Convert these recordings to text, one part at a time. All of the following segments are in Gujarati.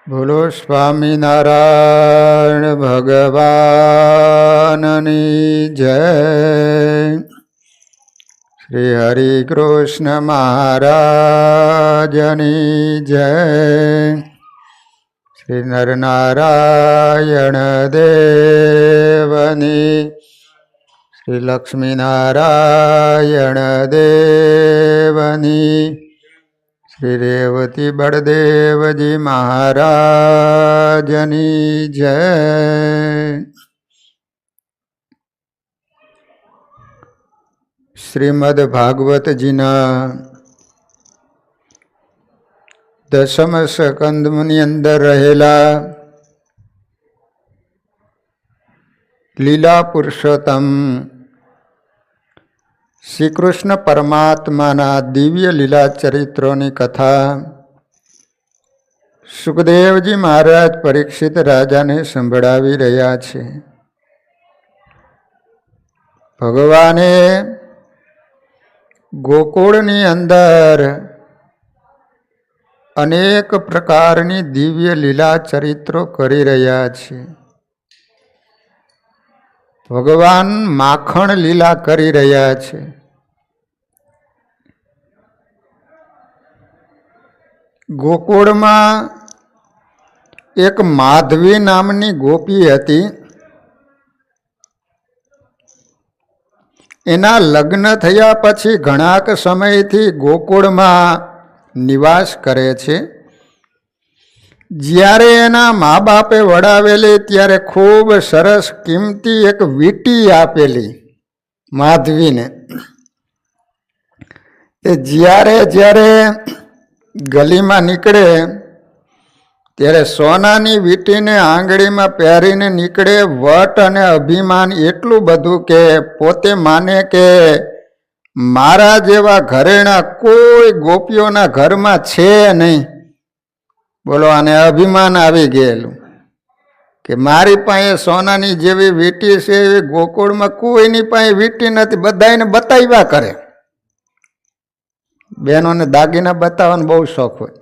બોલો સ્વામિનારાયણ ભગવાનની જય. શ્રી હરિ કૃષ્ણ મહારાજની જય. શ્રી નરનારાયણ દેવની, શ્રી લક્ષ્મીનારાયણ દેવની, શ્રી રેવતી બળદેવજી મહારાજની જય. શ્રીમદ ભાગવતજીના 10મ સ્કંદની અંદર રહેલા લીલા પુરુષોત્તમ શ્રી કૃષ્ણ પરમાત્માના દિવ્ય લીલા ચરિત્રોની કથા સુખદેવજી મહારાજ પરીક્ષિત રાજાને સંભળાવી રહ્યા છે. ભગવાને ગોકુળની અંદર અનેક પ્રકારની દિવ્ય લીલા ચરિત્રો કરી રહ્યા છે. ભગવાન માખણ લીલા કરી રહ્યા છે. ગોકુળમાં એક માધવી નામની ગોપી હતી. એના લગ્ન થયા પછી ઘણાક સમયથી ગોકુળમાં નિવાસ કરે છે. જ્યારે એના મા બાપે વડાવેલી ત્યારે ખૂબ સરસ કિંમતી એક વીંટી આપેલી માધવીને. એ જ્યારે ગલીમાં નીકળે ત્યારે સોનાની વીંટીને આંગળીમાં પહેરીને નીકળે. વટ અને અભિમાન એટલું બધું કે પોતે માને કે મારા જેવા ઘરેણા કોઈ ગોપીઓના ઘરમાં છે નહીં. બોલો, આને અભિમાન આવી ગયેલું કે મારી પાસે સોનાની જેવી વીંટી છે એવી ગોકુળમાં કોઈની પાસે વીંટી નથી. બધાને બતાવ્યા કરે. બહેનોને દાગીના બતાવવાનો બહુ શોખ હોય.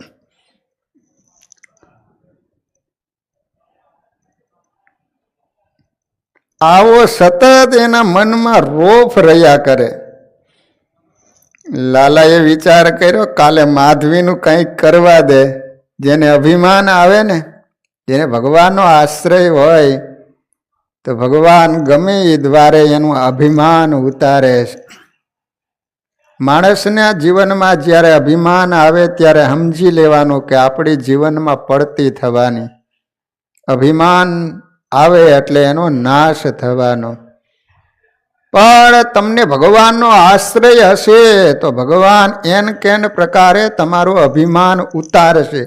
આવો સતત એના મનમાં રોફ રહ્યા કરે. લાલાએ વિચાર કર્યો કાલે માધવીનું કંઈક કરવા દે. જેને અભિમાન આવે ને, જેને ભગવાનનો આશ્રય હોય તો ભગવાન ગમે એ દ્વારે એનું અભિમાન ઉતારે. માણસના જીવનમાં જ્યારે અભિમાન આવે ત્યારે સમજી લેવાનું કે આપણી જીવનમાં પડતી થવાની. અભિમાન આવે એટલે એનો નાશ થવાનો. પણ તમને ભગવાનનો આશ્રય હશે તો ભગવાન એન કેન પ્રકારે તમારું અભિમાન ઉતારશે.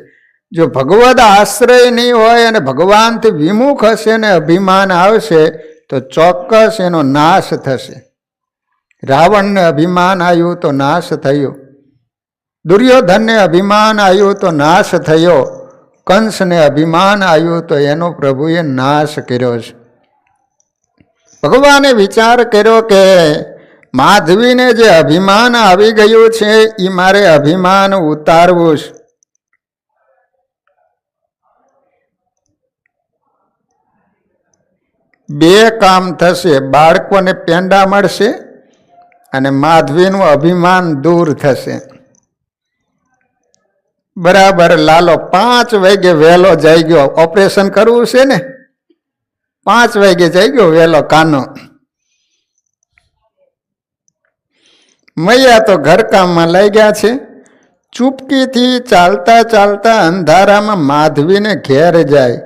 જો ભગવદ આશ્રય નહીં હોય અને ભગવાનથી વિમુખ હશે ને અભિમાન આવશે તો ચોક્કસ એનો નાશ થશે. રાવણને અભિમાન આવ્યું તો નાશ થયો. દુર્યોધનને અભિમાન આવ્યું તો નાશ થયો. કંસને અભિમાન આવ્યું તો એનો પ્રભુએ નાશ કર્યો છે. ભગવાને વિચાર કર્યો કે માધવીને જે અભિમાન આવી ગયું છે એ મારે અભિમાન ઉતારવું છે. બે કામ થશે. બાળકોને પેંડા મળશે અને માધવીનું અભિમાન દૂર થશે. બરાબર લાલો 5 વાગે વહેલો જઈ ગયો. ઓપરેશન કરવું છે ને, 5 વાગે જઈ ગયો વહેલો કાનો. મૈયા તો ઘરકામમાં લઈ ગયા છે. ચૂપકીથી ચાલતા ચાલતા અંધારામાં માધવીને ઘેર જાય.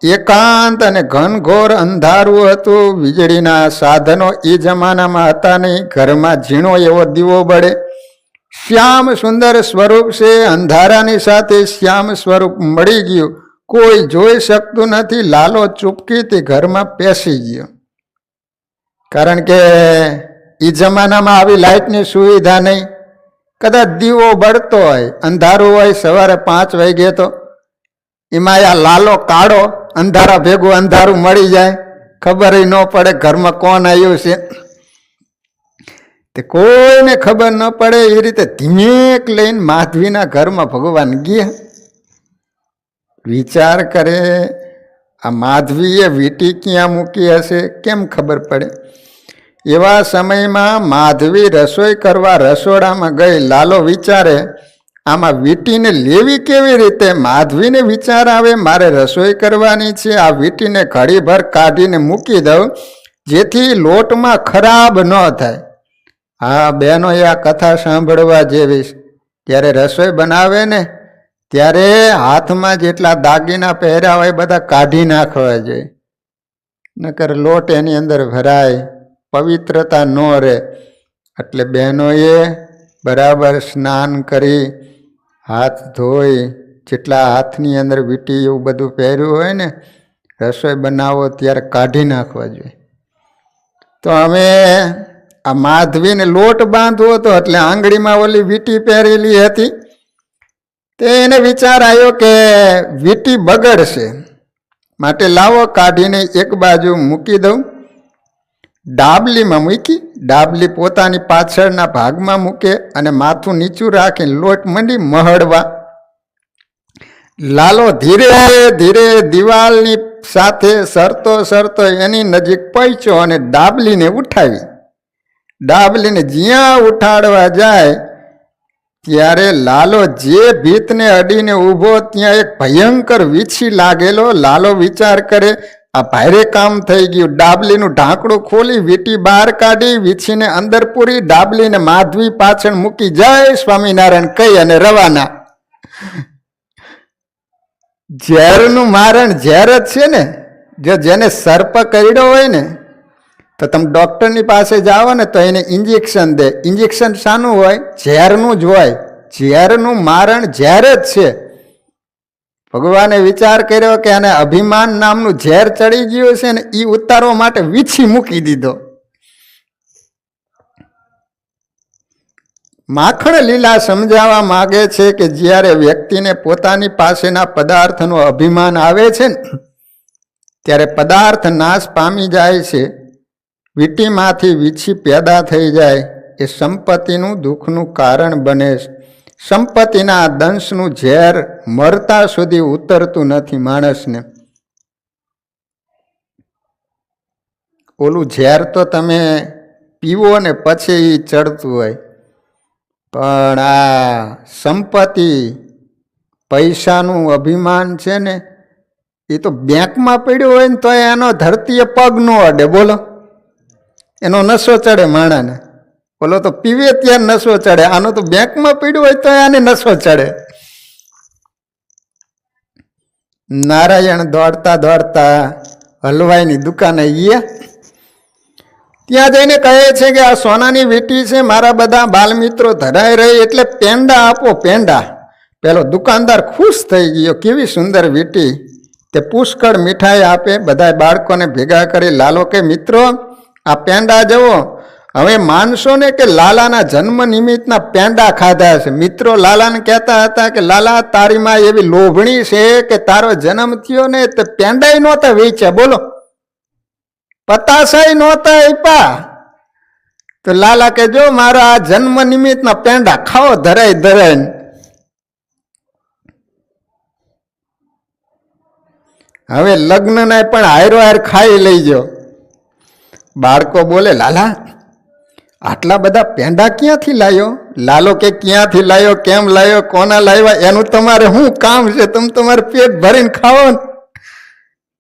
એકાંત અને ઘનઘોર અંધારું હતું. વીજળીના સાધનો એ જમાનામાં હતા નહીં. ઘરમાં ઝીણો એવો દીવો બળે. શ્યામ સુંદર સ્વરૂપ છે. અંધારાની સાથે શ્યામ સ્વરૂપ મળી ગયું. કોઈ જોઈ શકતું નથી. લાલો ચૂપકીથી ઘરમાં પેસી ગયો. કારણ કે એ જમાનામાં આવી લાઇટની સુવિધા નહીં. કદાચ દીવો બળતો હોય, અંધારું હોય, સવારે 5 વાગે તો એમાં આ લાલો કાળો અંધારા ભેગું અંધારું મળી જાય, ખબર ન પડે ઘરમાં કોણ આવ્યું છે. તે કોઈને ખબર ન પડે એ રીતે ધીમેક લઈને માધવીના ઘરમાં ભગવાન ગયા. વિચાર કરે આ માધવીએ વીંટી ક્યાં મૂકી હશે, કેમ ખબર પડે? એવા સમયમાં માધવી રસોઈ કરવા રસોડામાં ગઈ. લાલો વિચારે આમાં વીંટીને લેવી કેવી રીતે? માધવીને વિચાર આવે મારે રસોઈ કરવાની છે, આ વીંટીને ઘડીભર કાઢીને મૂકી દઉં જેથી લોટમાં ખરાબ ન થાય. હા બહેનો, આ કથા સાંભળવા જેવી. ત્યારે રસોઈ બનાવે ને ત્યારે હાથમાં જેટલા દાગીના પહેર્યા હોય બધા કાઢી નાખવા જોઈએ, નકર લોટ એની અંદર ભરાય, પવિત્રતા ન રહે. એટલે બહેનોએ બરાબર સ્નાન કરી હાથ ધોઈ જેટલા હાથની અંદર વીંટી એવું બધું પહેર્યું હોય ને રસોઈ બનાવો ત્યારે કાઢી નાખવા જોઈએ. તો અમે આ માધવીને લોટ બાંધવો હતો એટલે આંગળીમાં ઓલી વીંટી પહેરેલી હતી. તેને વિચાર આવ્યો કે વીંટી બગડશે, માટે લાવો કાઢીને એક બાજુ મૂકી દઉં. ડાબલીમાં મૂકી, ડાબલી પોતાની પાછળના ભાગમાં મૂકે અને માથું નીચું રાખીને લોટ મંડી મહળવા. લાલો ધીરે ધીરે દિવાલની સાથે સરતો સરતો એની નજીક પહોંચ્યો અને ડાબલીને ઉઠાવી. ડાબલીને જ્યાં ઉઠાડવા જાય ત્યારે લાલો જે ભીતને અડીને ઊભો ત્યાં એક ભયંકર વીછી લાગેલો. લાલો વિચાર કરે આ ભારે કામ થઈ ગયું. ડાબલીનું ઢાંકણું ખોલી વીંટી બહાર કાઢી, વીછીને અંદર પૂરી, ડાબલીને માધવી પાછળ મૂકી જય સ્વામિનારાયણ કહી અને રવાના. ઝેરનું મારણ ઝેર જ છે ને. જો જેને સર્પ કરડ્યો હોય ને તો તમે ડૉક્ટરની પાસે જાઓ ને તો એને ઇન્જેક્શન દે. ઇન્જેક્શન શાનું હોય? ઝેરનું જ હોય. ઝેરનું મારણ ઝેર જ છે. ભગવાને વિચાર કર્યો કે આને અભિમાન નામનું ઝેર ચડી ગયું છે ને એ ઉતારવા માટે વીછી મૂકી દીધો. માખણ લીલા સમજાવવા માગે છે કે જ્યારે વ્યક્તિને પોતાની પાસેના પદાર્થનું અભિમાન આવે છે ને ત્યારે પદાર્થ નાશ પામી જાય છે. વીંટીમાંથી વીછી પેદા થઈ જાય એ સંપત્તિનું દુઃખનું કારણ બને છે. સંપત્તિના દંશનું ઝેર મરતા સુધી ઉતરતું નથી માણસને. ઓલું ઝેર તો તમે પીવો ને પછી એ ચડતું હોય, પણ આ સંપત્તિ પૈસાનું અભિમાન છે ને એ તો બેંકમાં પડ્યું હોય ને તો એનો ધરતીએ પગ ન અડે. બોલો, એનો નશો ચડે માણાને. બોલો તો પીવે ત્યાં નશો ચડે, આનો તો બેંકમાં પડ્યું હોય તો આને નશો ચડે. નારાયણ દોડતા દોડતા હલવાઈની દુકાને ગયા. ત્યાં જઈને કહે છે કે આ સોનાની વીંટી છે, મારા બધા બાલમિત્રો ધરાઈ રહી એટલે પેંડા આપો, પેંડા. પેલો દુકાનદાર ખુશ થઈ ગયો, કેવી સુંદર વીંટી. તે પુષ્કળ મીઠાઈ આપે, બધા બાળકોને ભેગા કરી. લાલો કે મિત્રો આ પેંડા જવો, હવે માનશો ને કે લાલાના જન્મ નિમિત્તના પેંડા ખાધા છે. મિત્રો લાલાને કહેતા હતા કે લાલા તારીમાં એવી લોભણી છે કે તારો જન્મ થયો ને તો પેંડાય નહોતા વેચ્યા. બોલો, પતાસાય નહોતા આપ્યા. તો લાલા કે જો મારા આ જન્મ નિમિત્તના પેંડા ખાઓ ધરાય ધરાય. હવે લગ્નના પણ હાયરો હાર ખાઈ લઈ જાઓ. બાળકો બોલે લાલા આટલા બધા પેંડા ક્યાંથી લાયો? લાલો કે ક્યાંથી લાયો, કેમ લાયો, કોના લાવ્યા, એનું તમારે શું કામ છે? તમે તમારે પેટ ભરીને ખાઓ ને.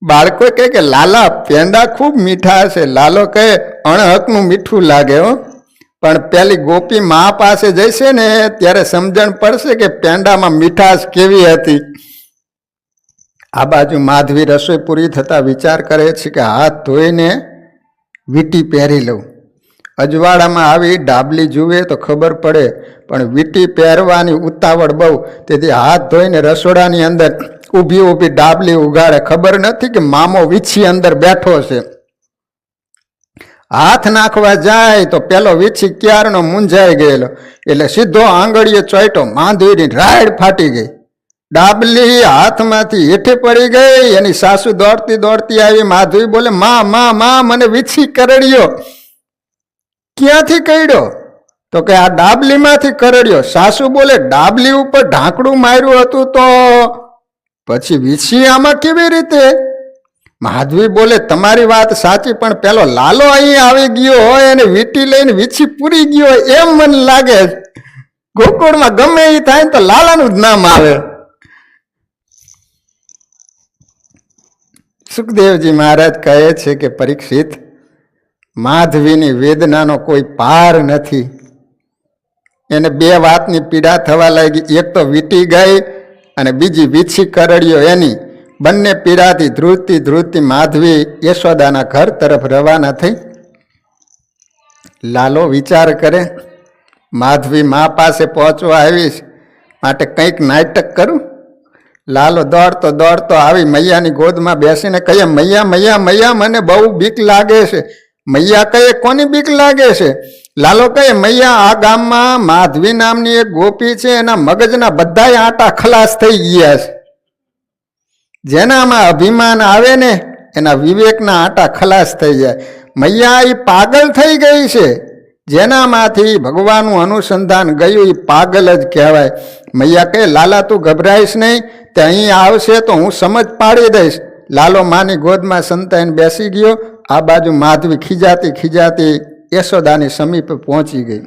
બાળકો કહે કે લાલા પેંડા ખૂબ મીઠા છે. લાલો કહે અણહકનું મીઠું લાગે હો, પણ પેલી ગોપી મા પાસે જશે ને ત્યારે સમજણ પડશે કે પેંડામાં મીઠાશ કેવી હતી. આ બાજુ માધવી રસોઈ પૂરી થતા વિચાર કરે છે કે હાથ ધોઈને વીંટી પહેરી લઉં. અજવાળામાં આવી ડાબલી જુએ તો ખબર પડે, પણ વીંટી પહેરવાની ઉતાવળ બહુ, તેથી હાથ ધોઈને રસોડાની અંદર ઊભી ઊભી ડાબલી ઉગાડે. ખબર નથી કે મામો વીછી અંદર બેઠો છે. હાથ નાખવા જાય તો પેલો વીછી ક્યારનો મૂંઝાઈ ગયેલો એટલે સીધો આંગળીએ ચોઈટો. માધવીની રાડ ફાટી ગઈ. ડાબલી હાથમાંથી હેઠે પડી ગઈ. એની સાસુ દોડતી દોડતી આવી. માધવી બોલે માં માં માં મને વીછી કરડ્યો. ક્યાંથી કરડ્યો? તો કે આ ડાબલીમાંથી કરડ્યો. સાસુ બોલે ડાબલી ઉપર ઢાંકણું માર્યું હતું તો પછી વીછી આમાં કેવી રીતે? માધવી બોલે તમારી વાત સાચી, પણ પેલો લાલો અહીં આવી ગયો હોય અને વીટી લઈને વીછી પૂરી ગયો હોય એમ મને લાગે. ગોકુળમાં ગમે એ થાય તો લાલાનું જ નામ આવે. સુખદેવજી મહારાજ કહે છે કે પરીક્ષિત, માધવીની વેદનાનો કોઈ પાર નથી. એને બે વાતની પીડા થવા લાગી. એક તો વીટી ગઈ અને બીજી વીછી કરડ્યો એની. બંને પીડાથી ધ્રુજતી ધ્રુજતી માધવી યશોદાના ઘર તરફ રવાના થઈ. લાલો વિચાર કરે, માધવી મા પાસે પહોંચવા આવીશ માટે કંઈક નાટક કરું. લાલો દોડતો દોડતો આવી મૈયાની ગોદમાં બેસીને કહે, મૈયા મૈયા મૈયા, મને બહુ બીક લાગે છે. મૈયા કહે, કોની બીક લાગે છે? લાલો કહે, મૈયા આ ગામમાં માધવી નામની એક ગોપી છે, એના મગજના બધાય આટા ખલાસ થઈ ગયા છે. જેનામાં અભિમાન આવે ને એના વિવેકના આટા ખલાસ થઈ જાય. મૈયા એ પાગલ થઈ ગઈ છે. જેનામાંથી ભગવાનનું અનુસંધાન ગયું એ પાગલ જ કહેવાય. મૈયા કહે, લાલા તું ગભરાઈશ નહીં, તે અહીં આવશે તો હું સમજ પાડી દઈશ. લાલો માની ગોદમાં સંતાઈને બેસી ગયો. આ બાજુ માધવી ખીજાતી ખીજાતી યશોદાની સમીપે પહોંચી ગઈ.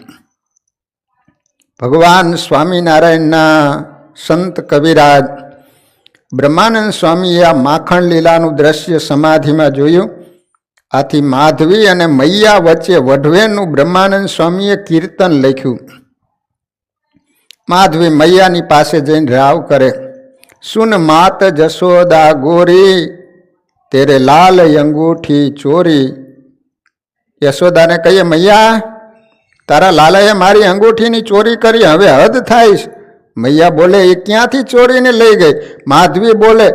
ભગવાન સ્વામિનારાયણના સંત કવિરાજ બ્રહ્માનંદ સ્વામીએ આ માખણ લીલાનું દ્રશ્ય સમાધિમાં જોયું. આથી માધવી અને મૈયા વચ્ચે વઢવેનું બ્રહ્માનંદ સ્વામીએ કીર્તન લખ્યું. માધવી મૈયાની પાસે જઈને રાવ કરે, સુન માત જશોદા ગોરી, તેરે લાલ અંગૂઠી ચોરી. યશોદાને કહીએ, મૈયા તારા લાલાએ મારી અંગૂઠીની ચોરી કરી, હવે હદ થાય. મૈયા બોલે, એ ક્યાંથી ચોરીને લઈ ગઈ? માધવી બોલે,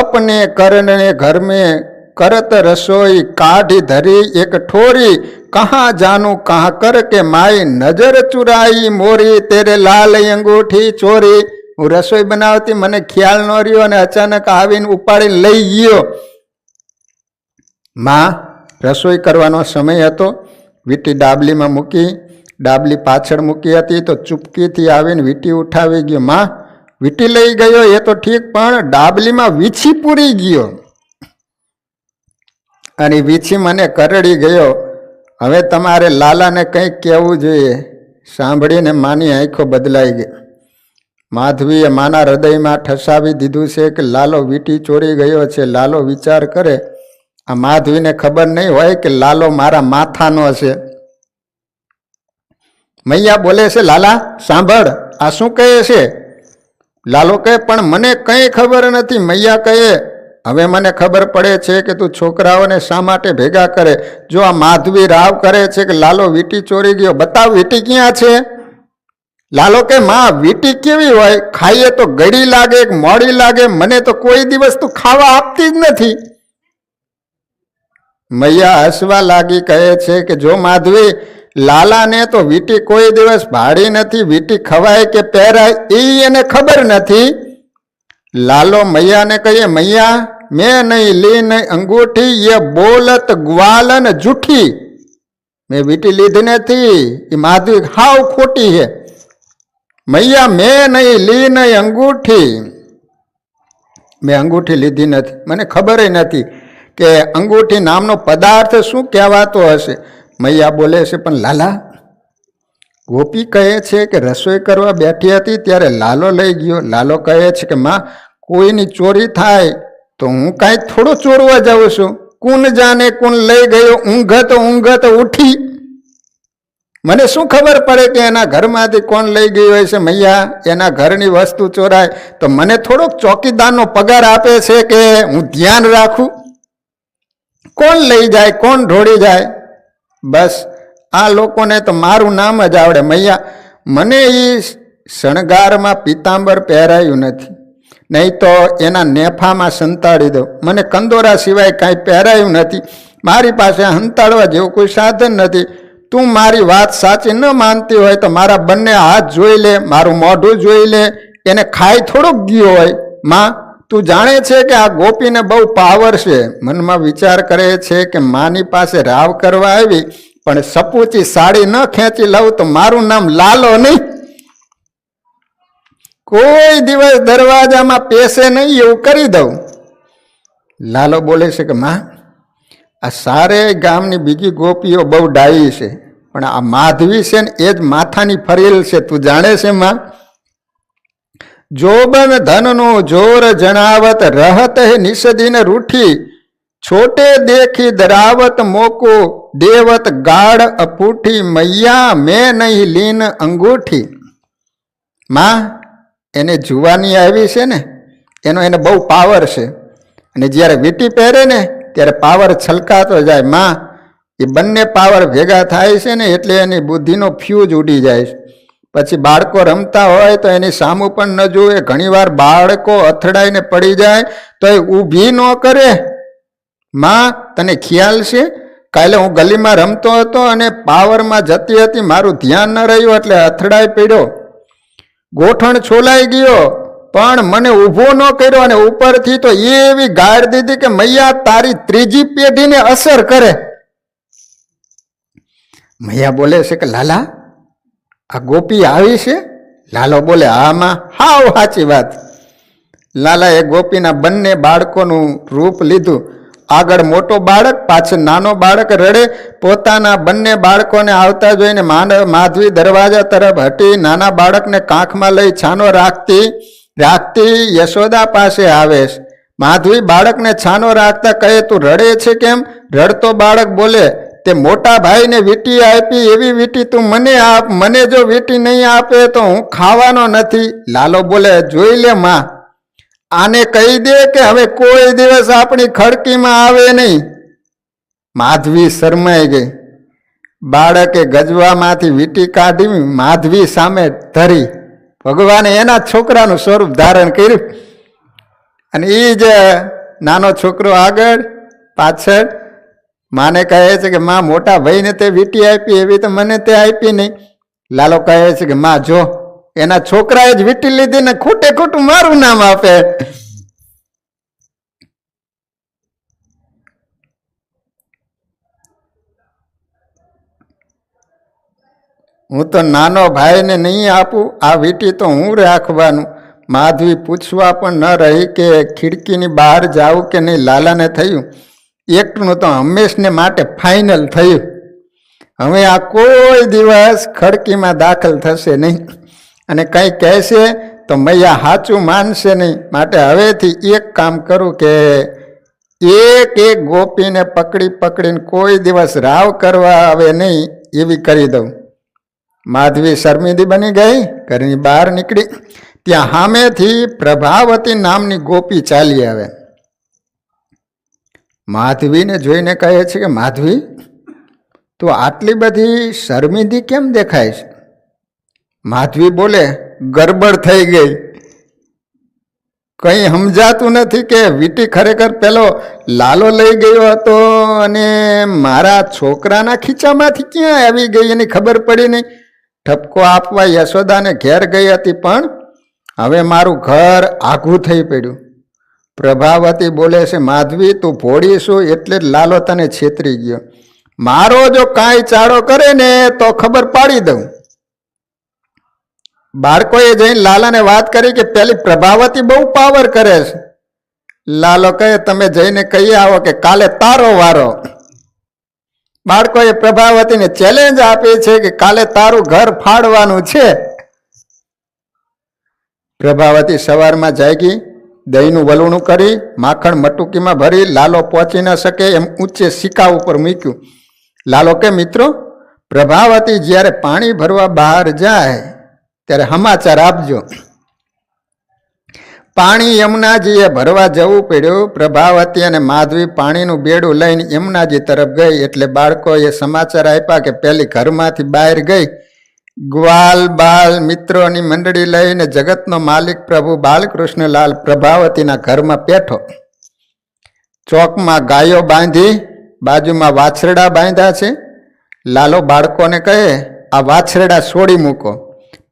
અપને કરને ઘર મેં કરત રસોઈ, કાઢી ધરી એક ઠોરી, કહા જાનું કહા કર કે માઈ, નજર ચુરાઈ મોરી, તેરે લાલ અંગૂઠી ચોરી. હું રસોઈ બનાવતી, મને ખ્યાલ ન રહ્યો અને અચાનક આવીને ઉપાડીને લઈ ગયો. માં રસોઈ કરવાનો સમય હતો. વીટી ડાબલીમાં મૂકી, ડાબલી પાછળ મૂકી હતી તો ચૂપકીથી આવીને વીટી ઉઠાવી ગયો. માં વીટી લઈ ગયો એ તો ઠીક, પણ ડાબલીમાં વીછી પૂરી ગયો અને વીછી મને કરડી ગયો. હવે તમારે લાલાને કંઈક કહેવું જોઈએ. સાંભળીને માની આંખો બદલાઈ ગઈ. માધવીએ માના હૃદયમાં ઠસાવી દીધું છે કે લાલો વીટી ચોરી ગયો છે. લાલો વિચાર કરે, આ માધવીને ખબર નહીં હોય કે લાલો મારા માથાનો છે. મૈયા બોલે છે, લાલા સાંભળ, આ શું કહે છે? લાલો કહે, પણ મને કંઈ ખબર નથી. મૈયા કહે, હવે મને ખબર પડે છે કે તું છોકરાઓને શા માટે ભેગા કરે. જો આ માધવી રાવ કરે છે કે લાલો વીટી ચોરી ગયો, બતાવ વીટી ક્યાં છે? લાલો કે, માં વીટી કેવી હોય? ખાઈએ તો ગળી લાગે, મોડી લાગે, મને તો કોઈ દિવસ તું ખાવા આપતી જ નથી. મૈયા હસવા લાગી, કહે છે કે જો માધવી, લાલાને તો વીટી કોઈ દિવસ ભાડી નથી. વીટી ખવાય કે પહેરાય એ એને ખબર નથી. લાલો મૈયાને કહીએ, મૈયા મેં નહીં લી નહીં અંગૂઠી, એ બોલત ગ્વાલન જૂઠી. મેં વીટી લીધી નથી, એ માધવી હાવ ખોટી છે. મૈયા મેં નહીં લી નહીં અંગૂઠી, મેં અંગૂઠી લીધી નથી. મને ખબર નથી કે અંગૂઠી નામનો પદાર્થ શું કહેવાતો હશે. મૈયા બોલે છે, પણ લાલા, ગોપી કહે છે કે રસોઈ કરવા બેઠી હતી ત્યારે લાલો લઈ ગયો. લાલો કહે છે કે માં કોઈની ચોરી થાય તો હું કાંઈ થોડો ચોરવા જાઉં છું. કુન જાને કુન લઈ ગયો, ઊંઘત ઉઠી. મને શું ખબર પડે કે એના ઘરમાંથી કોણ લઈ ગયું હોય છે? મૈયા એના ઘરની વસ્તુ ચોરાય તો મને થોડોક ચોકીદારનો પગાર આપે છે કે હું ધ્યાન રાખું? કોણ લઈ જાય, કોણ ઢોળી જાય? બસ આ લોકોને તો મારું નામ જ આવડે. મૈયા મને એ શણગારમાં પીતાંબર પહેરાયું નથી, નહીં તો એના નેફામાં સંતાડી દો. મને કંદોરા સિવાય કાંઈ પહેરાયું નથી. મારી પાસે હંતાડવા જેવું કોઈ સાધન નથી. તું મારી વાત સાચી ન માનતી હોય તો મારા બંને હાથ જોઈ લે, મારું મોઢું જોઈ લે. એને ખાઈ થોડોક ગયો હોય. માં તું જાણે છે કે આ ગોપીને બહુ પાવર છે. મનમાં વિચાર કરે છે કે માની પાસે રાવ કરવા આવી પણ સપૂચી સાડી ન ખેંચી લઉં તો મારું નામ લાલો નહીં. કોઈ દિવસ દરવાજામાં પેસે નહીં એવું કરી દઉં. લાલો બોલે છે કે માં, આ સારે ગામની બીજી ગોપીઓ બહુ ડાયી છે, પણ આ માધવી છે ને એ જ માથાની ફરેલ છે. તું જાણે છે માં, જોબન ધનનો જોર જણાવત રહત હે નિષદીન રૂઠી, છોટે દેખી દરાવત મોકો દેવત ગાઢ અપૂઠી, મૈયા મેં નહીં લીન અંગૂઠી. માં, એને જુવાની આવી છે ને એનો એને બહુ પાવર છે, અને જ્યારે વીંટી પહેરે ને ત્યારે પાવર છલકાતો જાય. માં, એ બંને પાવર ભેગા થાય છે ને એટલે એની બુદ્ધિનો ફ્યુઝ ઉડી જાય છે. પછી બાળકો રમતા હોય તો એની સામું પણ ન જુએ. ઘણીવાર બાળકો અથડાઈને પડી જાય તો એ ઊભી ન કરે. માં, તને ખ્યાલ છે, કાલે હું ગલીમાં રમતો હતો અને પાવરમાં જતી હતી, મારું ધ્યાન ન રહ્યું એટલે અથડાઈ પડ્યો, ગોઠણ છોલાઈ ગયો, પણ મને ઊભો ન કર્યો અને ઉપરથી તો એવી ગાળ દીધી કે મૈયા તારી ત્રીજી પેઢીને અસર કરે. મૈયા બોલે છે કે લાલા, આ ગોપી આવી છે? લાલો બોલે હા માં, હાવ સાચી વાત. લાલા એ ગોપીના બંને બાળકોનું રૂપ લીધું. આગળ મોટો બાળક, પાછળ નાનો બાળક રડે. પોતાના બંને બાળકોને આવતા જોઈને માધવી દરવાજા તરફ હટી નાના બાળકને કાંખમાં લઈ છાનો રાખતી યશોદા પાસે આવે. માધવી બાળકને છાનો રાખતા કહે, તું રડે છે કેમ? રડતો બાળક બોલે, તે મોટા ભાઈને વીંટી આપી એવી વીંટી તું મને આપ, મને જો વીંટી નહીં આપે તો હું ખાવાનો નથી. લાલો બોલે, જોઈ લે માં, આને કહી દે કે હવે કોઈ દિવસ આપણી ખડકીમાં આવે નહીં. માધવી શરમાઈ ગઈ. બાળકે ગજવામાંથી વીંટી કાઢી માધવી સામે ધરી. ભગવાને એના છોકરાનું સ્વરૂપ ધારણ કર્યું, અને એ જ નાનો છોકરો આગળ પાછળ માને કહે છે કે માં, મોટા ભાઈને તે વીંટી આપી એવી તો મને તે આપી નહીં. લાલો કહે છે કે માં જો, એના છોકરાએ જ વીંટી લીધી ને ખોટે ખોટું મારું નામ આપે. હું તો નાનો ભાઈને નહીં આપું, આ વીંટી તો હું રાખવાનું. માધવી પૂછવા પણ ન રહી કે ખિડકીની બહાર જાવું કે નહીં. લાલાને થયું એકનું તો હંમેશને માટે ફાઇનલ થયું. હવે આ કોઈ દિવસ ખડકીમાં દાખલ થશે નહીં, અને કંઈ કહેશે તો મૈયા સાચું માનશે નહીં. માટે હવેથી એક કામ કરું કે એક ગોપીને પકડીને કોઈ દિવસ રાવ કરવા આવે નહીં એવી કરી દઉં. માધવી શર્મિંદી બની ગઈ, ઘરની બહાર નીકળી. ત્યાં સામેથી પ્રભાવતી નામની ગોપી ચાલી આવે. માધવીને જોઈને કહે છે કે માધવી, તું આટલી બધી શર્મિંદી કેમ દેખાય છે? માધવી બોલે, ગરબડ થઈ ગઈ, કંઈ સમજાતું નથી કે વીંટી ખરેખર પેલો લાલો લઈ ગયો હતો અને મારા છોકરાના ખીચામાંથી ક્યાં આવી ગઈ એની ખબર પડી નહીં. ઠપકો આપવા યશોદાને ઘેર ગઈ હતી, પણ હવે મારું ઘર આઘું થઈ પડ્યું. પ્રભાવતી બોલે છે, માધવી તું ભોળી છું એટલે જ લાલો તને છેતરી ગયો. મારો જો કાંઈ ચાળો કરે ને તો ખબર પાડી દઉં. બાળકોએ જઈને લાલાને વાત કરી કે પેલી પ્રભાવતી બહુ પાવર કરે છે. લાલો કહે, તમે જઈને કહી આવો કે કાલે તારો વારો. બાળકોએ પ્રભાવતીને ચેલેન્જ આપી છે કે કાલે તારું ઘર ફાડવાનું છે. પ્રભાવતી સવારમાં જાગી, દહીંનું વલણું કરી માખણ મટુકીમાં ભરી લાલો પહોંચી ન શકે એમ ઊંચે સિક્કા ઉપર મૂક્યું. લાલો કે મિત્રો, પ્રભાવતી જ્યારે પાણી ભરવા બહાર જાય ત્યારે સમાચાર આપજો. પાણી યમુનાજીએ ભરવા જવું પડ્યું. પ્રભાવતી અને માધવી પાણીનું બેડું લઈને યમુનાજી તરફ ગઈ એટલે બાળકોએ સમાચાર આપ્યા કે પેલી ઘરમાંથી બહાર ગઈ. ગ્વાલ બાલ મિત્રોની મંડળી લઈને જગતનો માલિક પ્રભુ બાલકૃષ્ણલાલ પ્રભાવતીના ઘરમાં બેઠો. ચોકમાં ગાયો બાંધી, બાજુમાં વાછરડા બાંધ્યા છે. લાલો બાળકોને કહે, આ વાછરડા છોડી મૂકો,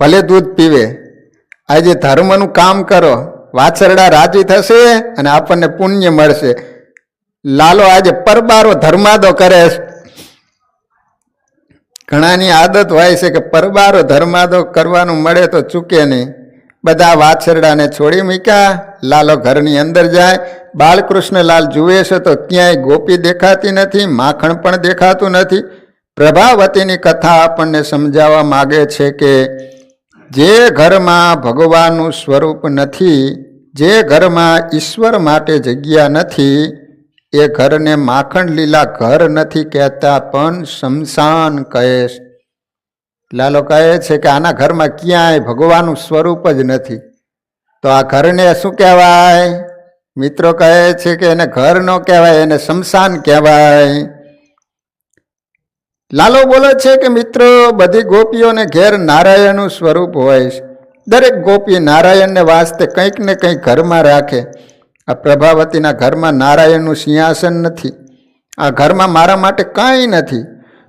ભલે દૂધ પીવે, આજે ધર્મનું કામ કરો, વાછરડા રાજી થશે અને આપણને પુણ્ય મળશે. લાલો આજે પરબારો ધર્માદો કરે છે. ઘણાની આદત હોય છે કે પરબારો ધર્માદો કરવાનું મળે તો ચૂકે નહીં. બધા વાછરડાને છોડી મૂક્યા. લાલો ઘરની અંદર જાય. બાલકૃષ્ણલાલ જુએ છે તો ક્યાંય ગોપી દેખાતી નથી, માખણ પણ દેખાતું નથી. પ્રભાવતીની કથા આપણને સમજાવવા માગે છે કે જે ઘરમાં ભગવાનનું સ્વરૂપ નથી, જે ઘરમાં ઈશ્વર માટે જગ્યા નથી, એ ઘરને માખણ લીલા ઘર નથી કહેતા, પણ શમશાન કહે છે. લાલો કહે છે કે આના ઘરમાં ક્યાંય ભગવાનનું સ્વરૂપ જ નથી, તો આ ઘરને શું કહેવાય? મિત્રો કહે છે કે એને ઘર ન કહેવાય, એને શમશાન કહેવાય. લાલો બોલે છે કે મિત્રો, બધી ગોપીઓને ઘેર નારાયણનું સ્વરૂપ હોય છે. દરેક ગોપી નારાયણને વાસ્તે કંઈક ને કંઈક ઘરમાં રાખે. આ પ્રભાવતીના ઘરમાં નારાયણનું સિંહાસન નથી, આ ઘરમાં મારા માટે કાંઈ નથી.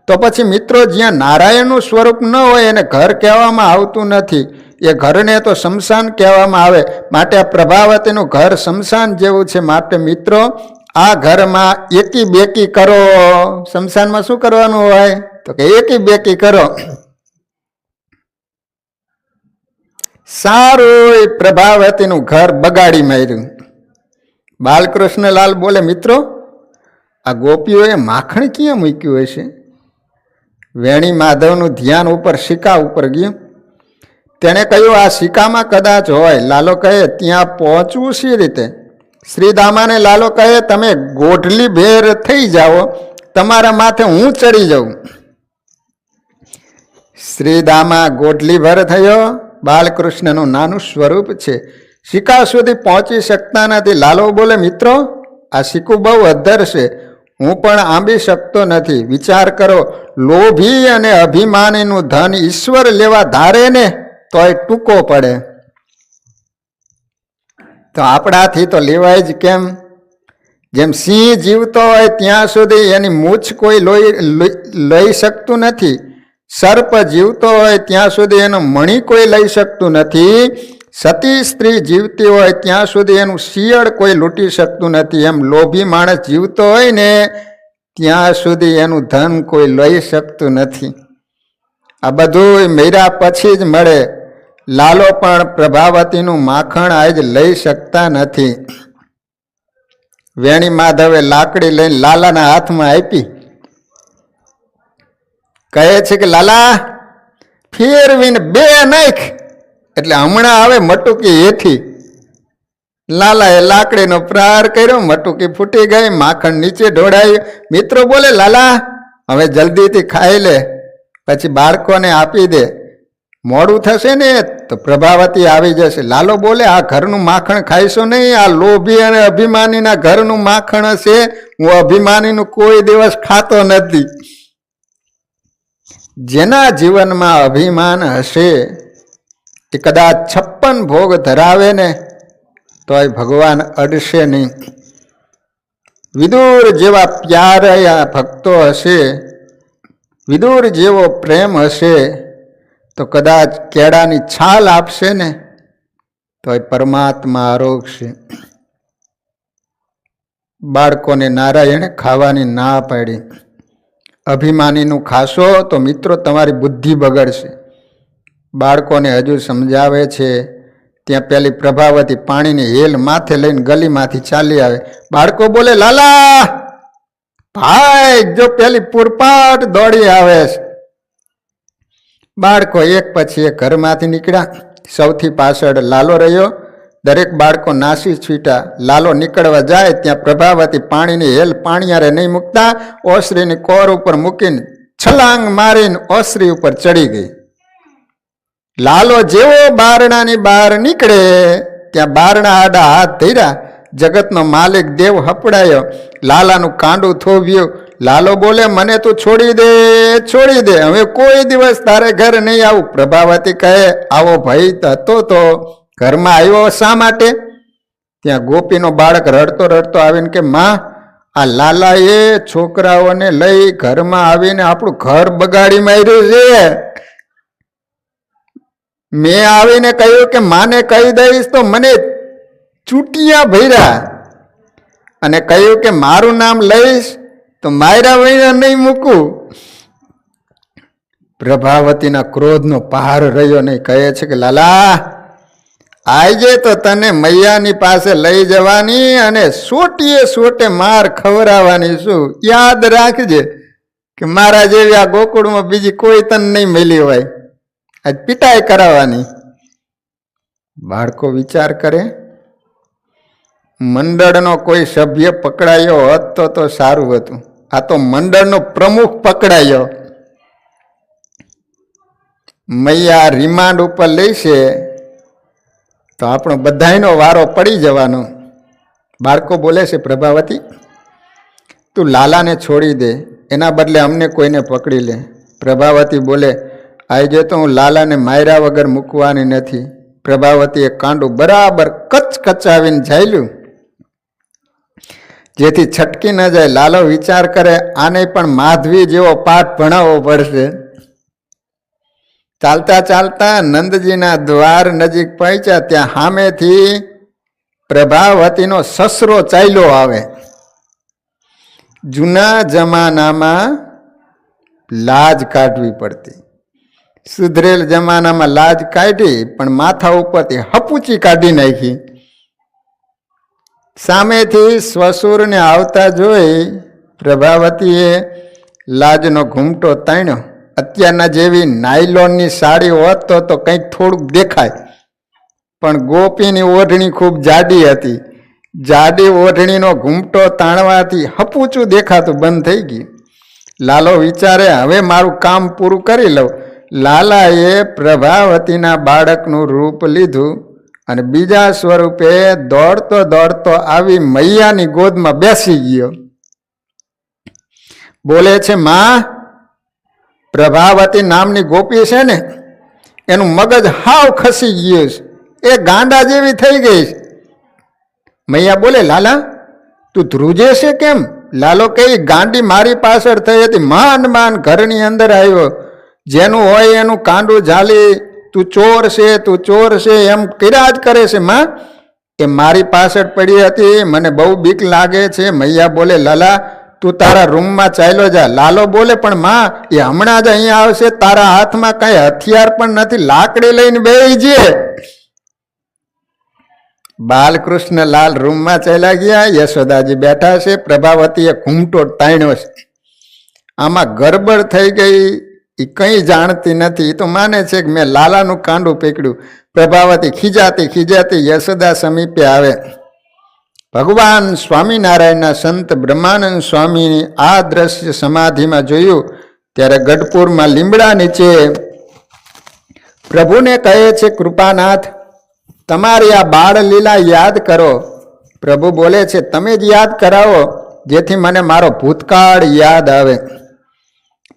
તો પછી મિત્રો, જ્યાં નારાયણનું સ્વરૂપ ન હોય એને ઘર કહેવામાં આવતું નથી, એ ઘરને તો શમશાન કહેવામાં આવે. માટે આ પ્રભાવતીનું ઘર શમશાન જેવું છે. માટે મિત્રો, આ ઘરમાં એકી બેકી કરો. શમશાનમાં શું કરવાનું હોય? તો કે એકી બેકી કરો. સારું, એ પ્રભાવતીનું ઘર બગાડી માર્યું. બાલકૃષ્ણલાલ બોલે, મિત્રો, આ ગોપીઓએ માખણ ક્યાં મૂક્યું હશે? વેણી માધવનું ધ્યાન ઉપર સિક્કા ઉપર ગયું. તેણે કહ્યું, આ સિક્કામાં કદાચ હોય. લાલો કહે, ત્યાં પહોંચવું સી રીતે? શ્રીદામાને લાલો કહે, તમે ગોઢલી ભેર થઈ જાઓ, તમારા માથે હું ચડી જાઉં. શ્રીદામા ગોઢલી ભર થયો. બાલકૃષ્ણનું નાનું સ્વરૂપ છે, સિક્કા સુધી પહોંચી શકતા નથી. લાલો બોલે, મિત્રો, આ સિક્કું બહુ અધર છે, હું પણ આંબી શકતો નથી. વિચાર કરો, લોભી અને અભિમાનીનું ધન ઈશ્વર લેવા ધારે ને તોય ટૂંકો પડે, તો આપણાથી તો લેવાય જ કેમ? જેમ સિંહ જીવતો હોય ત્યાં સુધી એની મૂછ કોઈ લઈ શકતું નથી, સર્પ જીવતો હોય ત્યાં સુધી એનો મણી કોઈ લઈ શકતું નથી, સતી સ્ત્રી જીવતી હોય ત્યાં સુધી એનું શિયળ કોઈ લૂંટી શકતું નથી, એમ લોભી માણસ જીવતો હોય ને ત્યાં સુધી એનું ધન કોઈ લઈ શકતું નથી. આ બધું મેરા પછી જ મળે. લાલો પણ પ્રભાવતીનું માખણ આજ લઈ શકતા નથી. વેણી માધવે લાકડી લઈને લાલાના હાથમાં આપી. કહે છે કે લાલા, ફેરવીને બે નાખ એટલે હમણાં આવે મટુકી હેઠી. લાલાએ લાકડીનો પ્રહાર કર્યો, મટુકી ફૂટી ગઈ, માખણ નીચે ઢોળાયું. મિત્રો બોલે, લાલા, હવે જલ્દીથી ખાઈ લે, પછી બાળકોને આપી દે, મોડું થશે ને તો પ્રભાવતી આવી જશે. લાલો બોલે, આ ઘરનું માખણ ખાઈશું નહીં, આ લોભી અને અભિમાનીના ઘરનું માખણ હશે. હું અભિમાનીનું કોઈ દિવસ ખાતો નથી. જેના જીવનમાં અભિમાન હશે એ કદાચ 56 ભોગ ધરાવે ને તોય ભગવાન અડશે નહીં. વિદુર જેવા પ્યારા ભક્તો હશે, વિદુર જેવો પ્રેમ હશે તો કદાચ કેળાની છાલ આપશે ને તોય પરમાત્મા આરોગશે. બાળકોને નારાયણે ખાવાની ના પાડી. અભિમાનીનું ખાશો તો મિત્રો તમારી બુદ્ધિ બગડશે. બાળકોને હજુ સમજાવે છે. ત્યાં પેલી પ્રભાવતી પાણીની હેલ માથે લઈને ગલીમાંથી ચાલી આવે. બાળકો બોલે, લાલા ભાઈ, જો પેલી પૂરપાટ દોડી આવે છે. બાળકો એક પછી એક ઘરમાંથી નીકળ્યા. સૌથી પાછળ લાલો રહ્યો. દરેક બાળકો નાસી છૂટ્યા. લાલો નીકળવા જાય ત્યાં પ્રભાવતી પાણીની હેલ પાણીયારે નહીં મૂકતા ઓસરીની કોર ઉપર મૂકીને છલાંગ મારીને ઓસરી ઉપર ચડી ગઈ. લાલો જેવો બારણાની બહાર નીકળે ત્યાં બારણા આડા હાથ ધર્યા. જગતનો માલિક દેવ હપડાયો. લાલાનું કાંડું થોભ્યું. લાલો બોલે, મને તું છોડી દે, છોડી દે, હવે કોઈ દિવસ તારે ઘર નહીં આવું. પ્રભાવતી કહે, આવો ભય હતો તો ઘરમાં આવ્યો શા માટે? ત્યાં ગોપીનો બાળક રડતો રડતો આવીને કે, માં, આ લાલાએ છોકરાઓને લઈ ઘરમાં આવીને આપણું ઘર બગાડી માર્યું છે. મેં આવીને કહ્યું કે માને કહી દઈશ તો મને ચૂંટિયા ભર્યા, અને કહ્યું કે મારું નામ લઈશ તો માયરા વૈરા નહીં મૂકું. પ્રભાવતીના ક્રોધનો પાર રહ્યો નહીં. કહે છે કે લાલા, આજે તો તને મૈયાની પાસે લઈ જવાની અને સોટીએ સોટે માર ખવડાવવાની છું. યાદ રાખજે કે મારા જેવી આ ગોકુળમાં બીજી કોઈ તને નહીં મળી હોય. આજ પિટાઈ કરાવવાની. બાળકો વિચાર કરે, મંડળનો કોઈ સભ્ય પકડાયો હોત તો સારું હતું. આ તો મંડળનો પ્રમુખ પકડાયો. મૈયા રિમાન્ડ ઉપર લેશે તો આપણો બધાયનો વારો પડી જવાનો. બાળકો બોલે છે, પ્રભાવતી તું લાલાને છોડી દે, એના બદલે અમને કોઈને પકડી લે. પ્રભાવતી બોલે, આજે તો હું લાલાને માર્યા વગર મૂકવાની નથી. પ્રભાવતીએ કાંડું બરાબર કચકચાવીને ઝાલ્યું જેથી છટકી ન જાય. લાલો વિચાર કરે, આને પણ માધવી જેવો પાઠ ભણાવવો પડશે. ચાલતા ચાલતા નંદજીના દ્વાર નજીક પહોંચ્યા. ત્યાં સામેથી પ્રભાવતીનો સસરો ચાલ્યો આવે. જૂના જમાનામાં લાજ કાઢવી પડતી. સુધરેલ જમાનામાં લાજ કાઢી પણ માથા ઉપરથી હપુચી કાઢી નાખી. સામેથી શ્વશુરને આવતા જોઈ પ્રભાવતીએ લાજનો ઘૂમટો તાણ્યો. અત્યારના જેવી નાયલોનની સાડી હોત તો કંઈક થોડુંક દેખાય, પણ ગોપીની ઓઢણી ખૂબ જાડી હતી. જાડી ઓઢણીનો ઘૂમટો તાણવાથી હપુચું દેખાતું બંધ થઈ ગયું. લાલો વિચારે, હવે મારું કામ પૂરું કરી લઉં. લાલાએ પ્રભાવતીના બાળકનું રૂપ લીધું અને બીજા સ્વરૂપે દોડતો દોડતો આવી મૈયાની ગોદમાં બેસી ગયો. બોલે છે, માં, પ્રભાવતી નામની ગોપી છે ને, એનું મગજ હાવ ખસી ગયું છે, એ ગાંડા જેવી થઈ ગઈ છે. મૈયા બોલે, લાલા તું ધ્રુજે છે કેમ? લાલો કહે, ગાંડી મારી પાછળ થઈ હતી, માંડ માંડ ઘરની અંદર આવ્યો. જેનું હોય એનું કાંડું ઝાલી તું ચોર છે, તું ચોર છે એમ કર્યા જ કરે છે. માં, એ મારી પાછળ પડી હતી, મને બહુ બીક લાગે છે. મૈયા બોલે, લાલા તું તારા રૂમમાં ચાલ્યો જા. લાલો બોલે, પણ માં, એ હમણાં જ અહીંયા આવશે, તારા હાથમાં કઈ હથિયાર પણ નથી, લાકડી લઈને બેસી જે. બાલકૃષ્ણ લાલ રૂમમાં ચાલ્યા ગયા. યશોદાજી બેઠા છે. પ્રભાવતીએ ઘૂમટો તાણ્યો છે. આમાં ગરબડ થઈ ગઈ. એ કંઈ જાણતી નથી. એ તો માને છે કે મેં લાલાનું કાંડું પકડ્યું. પ્રભાવતી ખીજાતી ખીજાતી યશોદા સમીપે આવે. ભગવાન સ્વામિનારાયણના સંત બ્રહ્માનંદ સ્વામીની આ દ્રશ્ય સમાધિમાં જોયું ત્યારે ગઢપુરમાં લીમડા નીચે પ્રભુને કહે છે, કૃપાનાથ, તમારી આ બાળ લીલા યાદ કરો. પ્રભુ બોલે છે, તમે જ યાદ કરાવો જેથી મને મારો ભૂતકાળ યાદ આવે.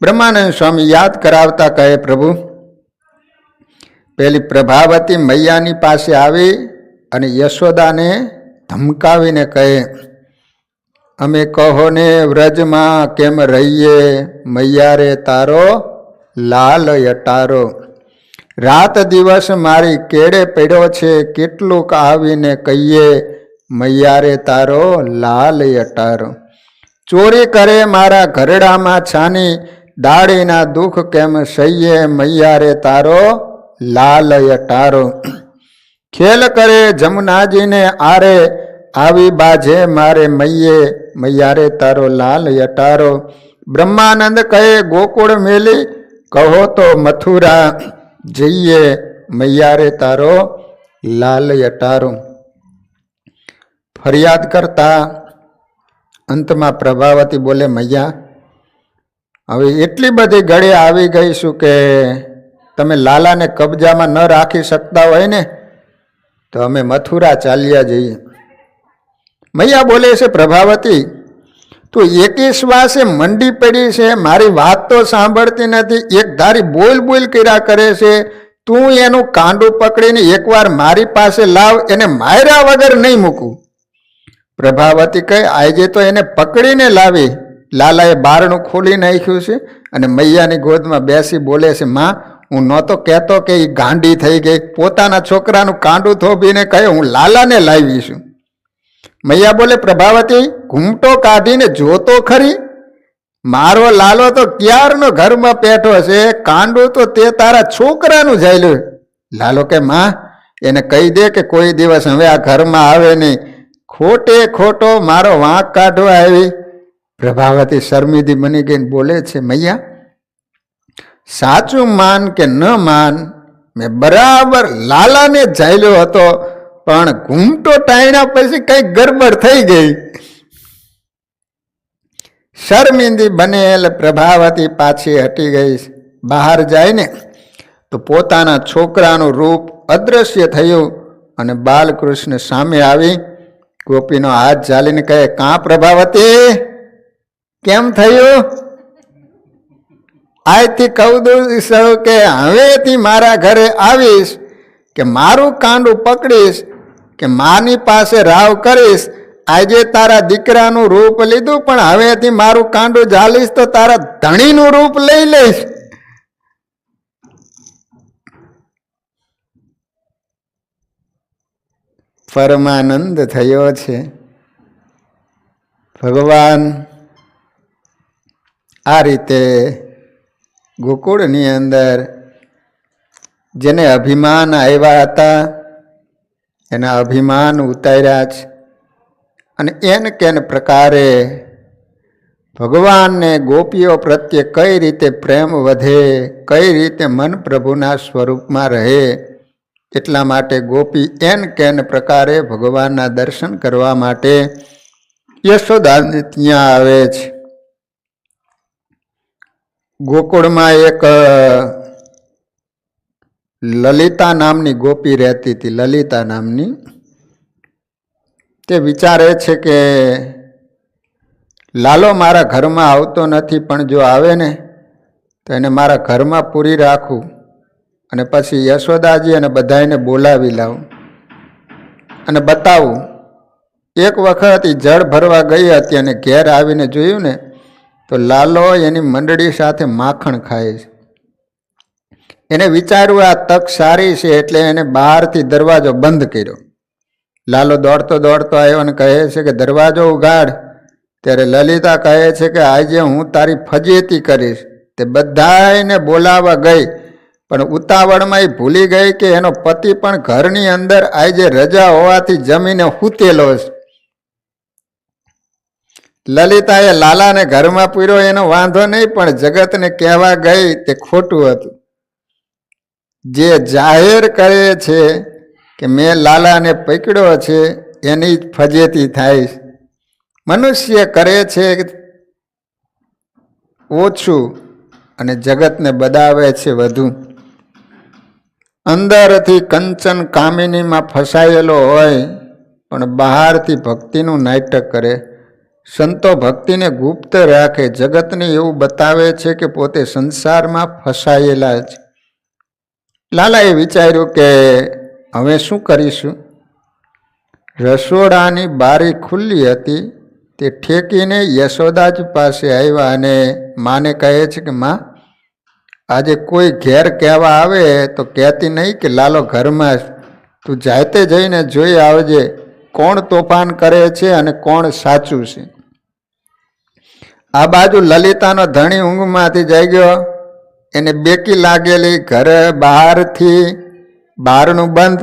બ્રહ્માનંદ સ્વામી યાદ કરાવતા કહે, પ્રભુ, પેલી પ્રભાવતી મૈયાની પાસે આવી અને યશોદાને ધમકાવીને કહે, અમે કહો ને વ્રજમાં કેમ રહીએ, મૈયા રે તારો લાલ યટારો. રાત દિવસ મારી કેડે પડ્યો છે, કેટલુંક આવીને કહીએ, મૈયા રે તારો લાલ યટારો. ચોરી કરે મારા ઘરડામાં છાની, દાડીના દુઃખ કેમ સહીએ, મૈયા રે તારો લાલ યટારો. ખેલ કરે જમુનાજીને આરે, આવી બાજે મારે મૈયે, મૈયા રે તારો લાલ યટારો. બ્રહ્માનંદ કહે, ગોકુળ મેલી કહો તો મથુરા જઈએ, મૈયા રે તારો લાલ યટારો. ફરિયાદ કરતા અંતમાં પ્રભાવતી બોલે, મૈયા, હવે એટલી બધી ગળે આવી ગઈ છું કે તમે લાલાને કબજામાં ન રાખી શકતા હોય ને તો અમે મથુરા ચાલ્યા જઈએ. મૈયા બોલે છે, પ્રભાવતી, તું એકી શ્વાસે મંડી પડી છે, મારી વાત તો સાંભળતી નથી, એક ધારી બોલ બોલ કર્યા કરે છે. તું એનું કાંડું પકડીને એકવાર મારી પાસે લાવ, એને માર્યા વગર નહીં મૂકું. પ્રભાવતી કહે, આજે તો એને પકડીને લાવી. લાલાએ બારણું ખોલી નાખ્યું છે અને મૈયાની ગોદમાં બેસી બોલે છે, માં, હું નહોતો કહેતો કે એ ગાંડી થઈ ગઈ. પોતાના છોકરાનું કાંડું થોભીને કહે, હું લાલાને લાવી છું. મૈયા બોલે, પ્રભાવતી, ઘૂમટો કાઢીને જોતો ખરી, મારો લાલો તો ક્યારનો ઘરમાં બેઠો છે, કાંડું તો તે તારા છોકરાનું જાયલું. લાલો કે માં એને કહી દે કે કોઈ દિવસ હવે આ ઘરમાં આવે નહીં, ખોટે ખોટો મારો વાંક કાઢવા આવી. પ્રભાવતી શર્મિંદી બની ગઈને બોલે છે, મૈયા સાચું માન કે ન માન, મેં બરાબર લાલાને જાયલો હતો, પણ ઘૂમટો ટાણ્યા પછી કઈક ગડબડ થઈ ગઈ. શર્મિંદી બનેલ પ્રભાવતી પાછી હટી ગઈ. બહાર જાય ને તો પોતાના છોકરાનું રૂપ અદ્રશ્ય થયું અને બાલકૃષ્ણ સામે આવી ગોપીનો હાથ ઝાલીને કહે, કાં પ્રભાવતી, કેમ થયું? આજથી કહું દઉં કે હવેથી મારા ઘરે આવીશ કે મારું કાંડું પકડીશ કે માની પાસે રાવ કરીશ. આજે તારા દીકરાનું રૂપ લીધું, પણ હવેથી મારું કાંડું ઝાલીશ તો તારા ધણીનું રૂપ લઈ લઈશ. પરમાનંદ થયો છે. ભગવાન આ રીતે ગોકુળની અંદર જેને અભિમાન આવ્યા હતા એના અભિમાન ઉતાર્યા છે, અને એન કેન પ્રકારે ભગવાનને ગોપીઓ પ્રત્યે કઈ રીતે પ્રેમ વધે, કઈ રીતે મન પ્રભુના સ્વરૂપમાં રહે, એટલા માટે ગોપી એન કેન પ્રકારે ભગવાનના દર્શન કરવા માટે યશોદાને ત્યાં આવે છે. ગોકુળમાં એક લલિતા નામની ગોપી રહેતી હતી. લલિતા નામની તે વિચારે છે કે લાલો મારા ઘરમાં આવતો નથી, પણ જો આવે ને તો એને મારા ઘરમાં પૂરી રાખું અને પછી યશોદાજી અને બધાને બોલાવી લાવું અને બતાવું. એક વખત એ જળ ભરવા ગઈ હતી અને ઘેર આવીને જોયું ને તો લાલો એની મંડળી સાથે માખણ ખાય છે. એને વિચાર્યું આ તક સારી છે, એટલે એને બહારથી દરવાજો બંધ કર્યો. લાલો દોડતો દોડતો આવ્યો અને કહે છે કે દરવાજો ઉઘાડ. ત્યારે લલિતા કહે છે કે આજે હું તારી ફજેતી કરીશ. તે બધાને બોલાવવા ગઈ, પણ ઉતાવળમાં એ ભૂલી ગઈ કે એનો પતિ પણ ઘરની અંદર આજે રજા હોવાથી જમીને સૂતેલો છે. લલિતાએ લાલાને ઘરમાં પૂર્યો એનો વાંધો નહીં, પણ જગતને કહેવા ગઈ તે ખોટું હતું. જે જાહેર કરે છે કે મેં લાલાને પકડ્યો છે એની જ ફજેતી થાય. મનુષ્ય કરે છે ઓછું અને જગતને બતાવે છે વધુ. અંદરથી કંચન કામિનીમાં ફસાયેલો હોય પણ બહારથી ભક્તિનું નાટક કરે. સંતો ભક્તિને ગુપ્ત રાખે, જગતને એવું બતાવે છે કે પોતે સંસારમાં ફસાયેલા છે. લાલાએ વિચાર્યું કે હવે શું કરીશું. રસોડાની બારી ખુલ્લી હતી, તે ઠેકીને યશોદાજી પાસે આવ્યા અને માને કહે છે કે માં, આજે કોઈ ઘેર કહેવા આવે તો કહેતી નહીં કે લાલો ઘરમાં, તું જાતે જઈને જોઈ આવજે કોણ તોફાન કરે છે અને કોણ સાચું છે. આ બાજુ લલિતાનો ધણી ઊંઘમાંથી જાગ્યો. એને બેકી લાગેલી, ઘરે બહારથી બારણું બંધ,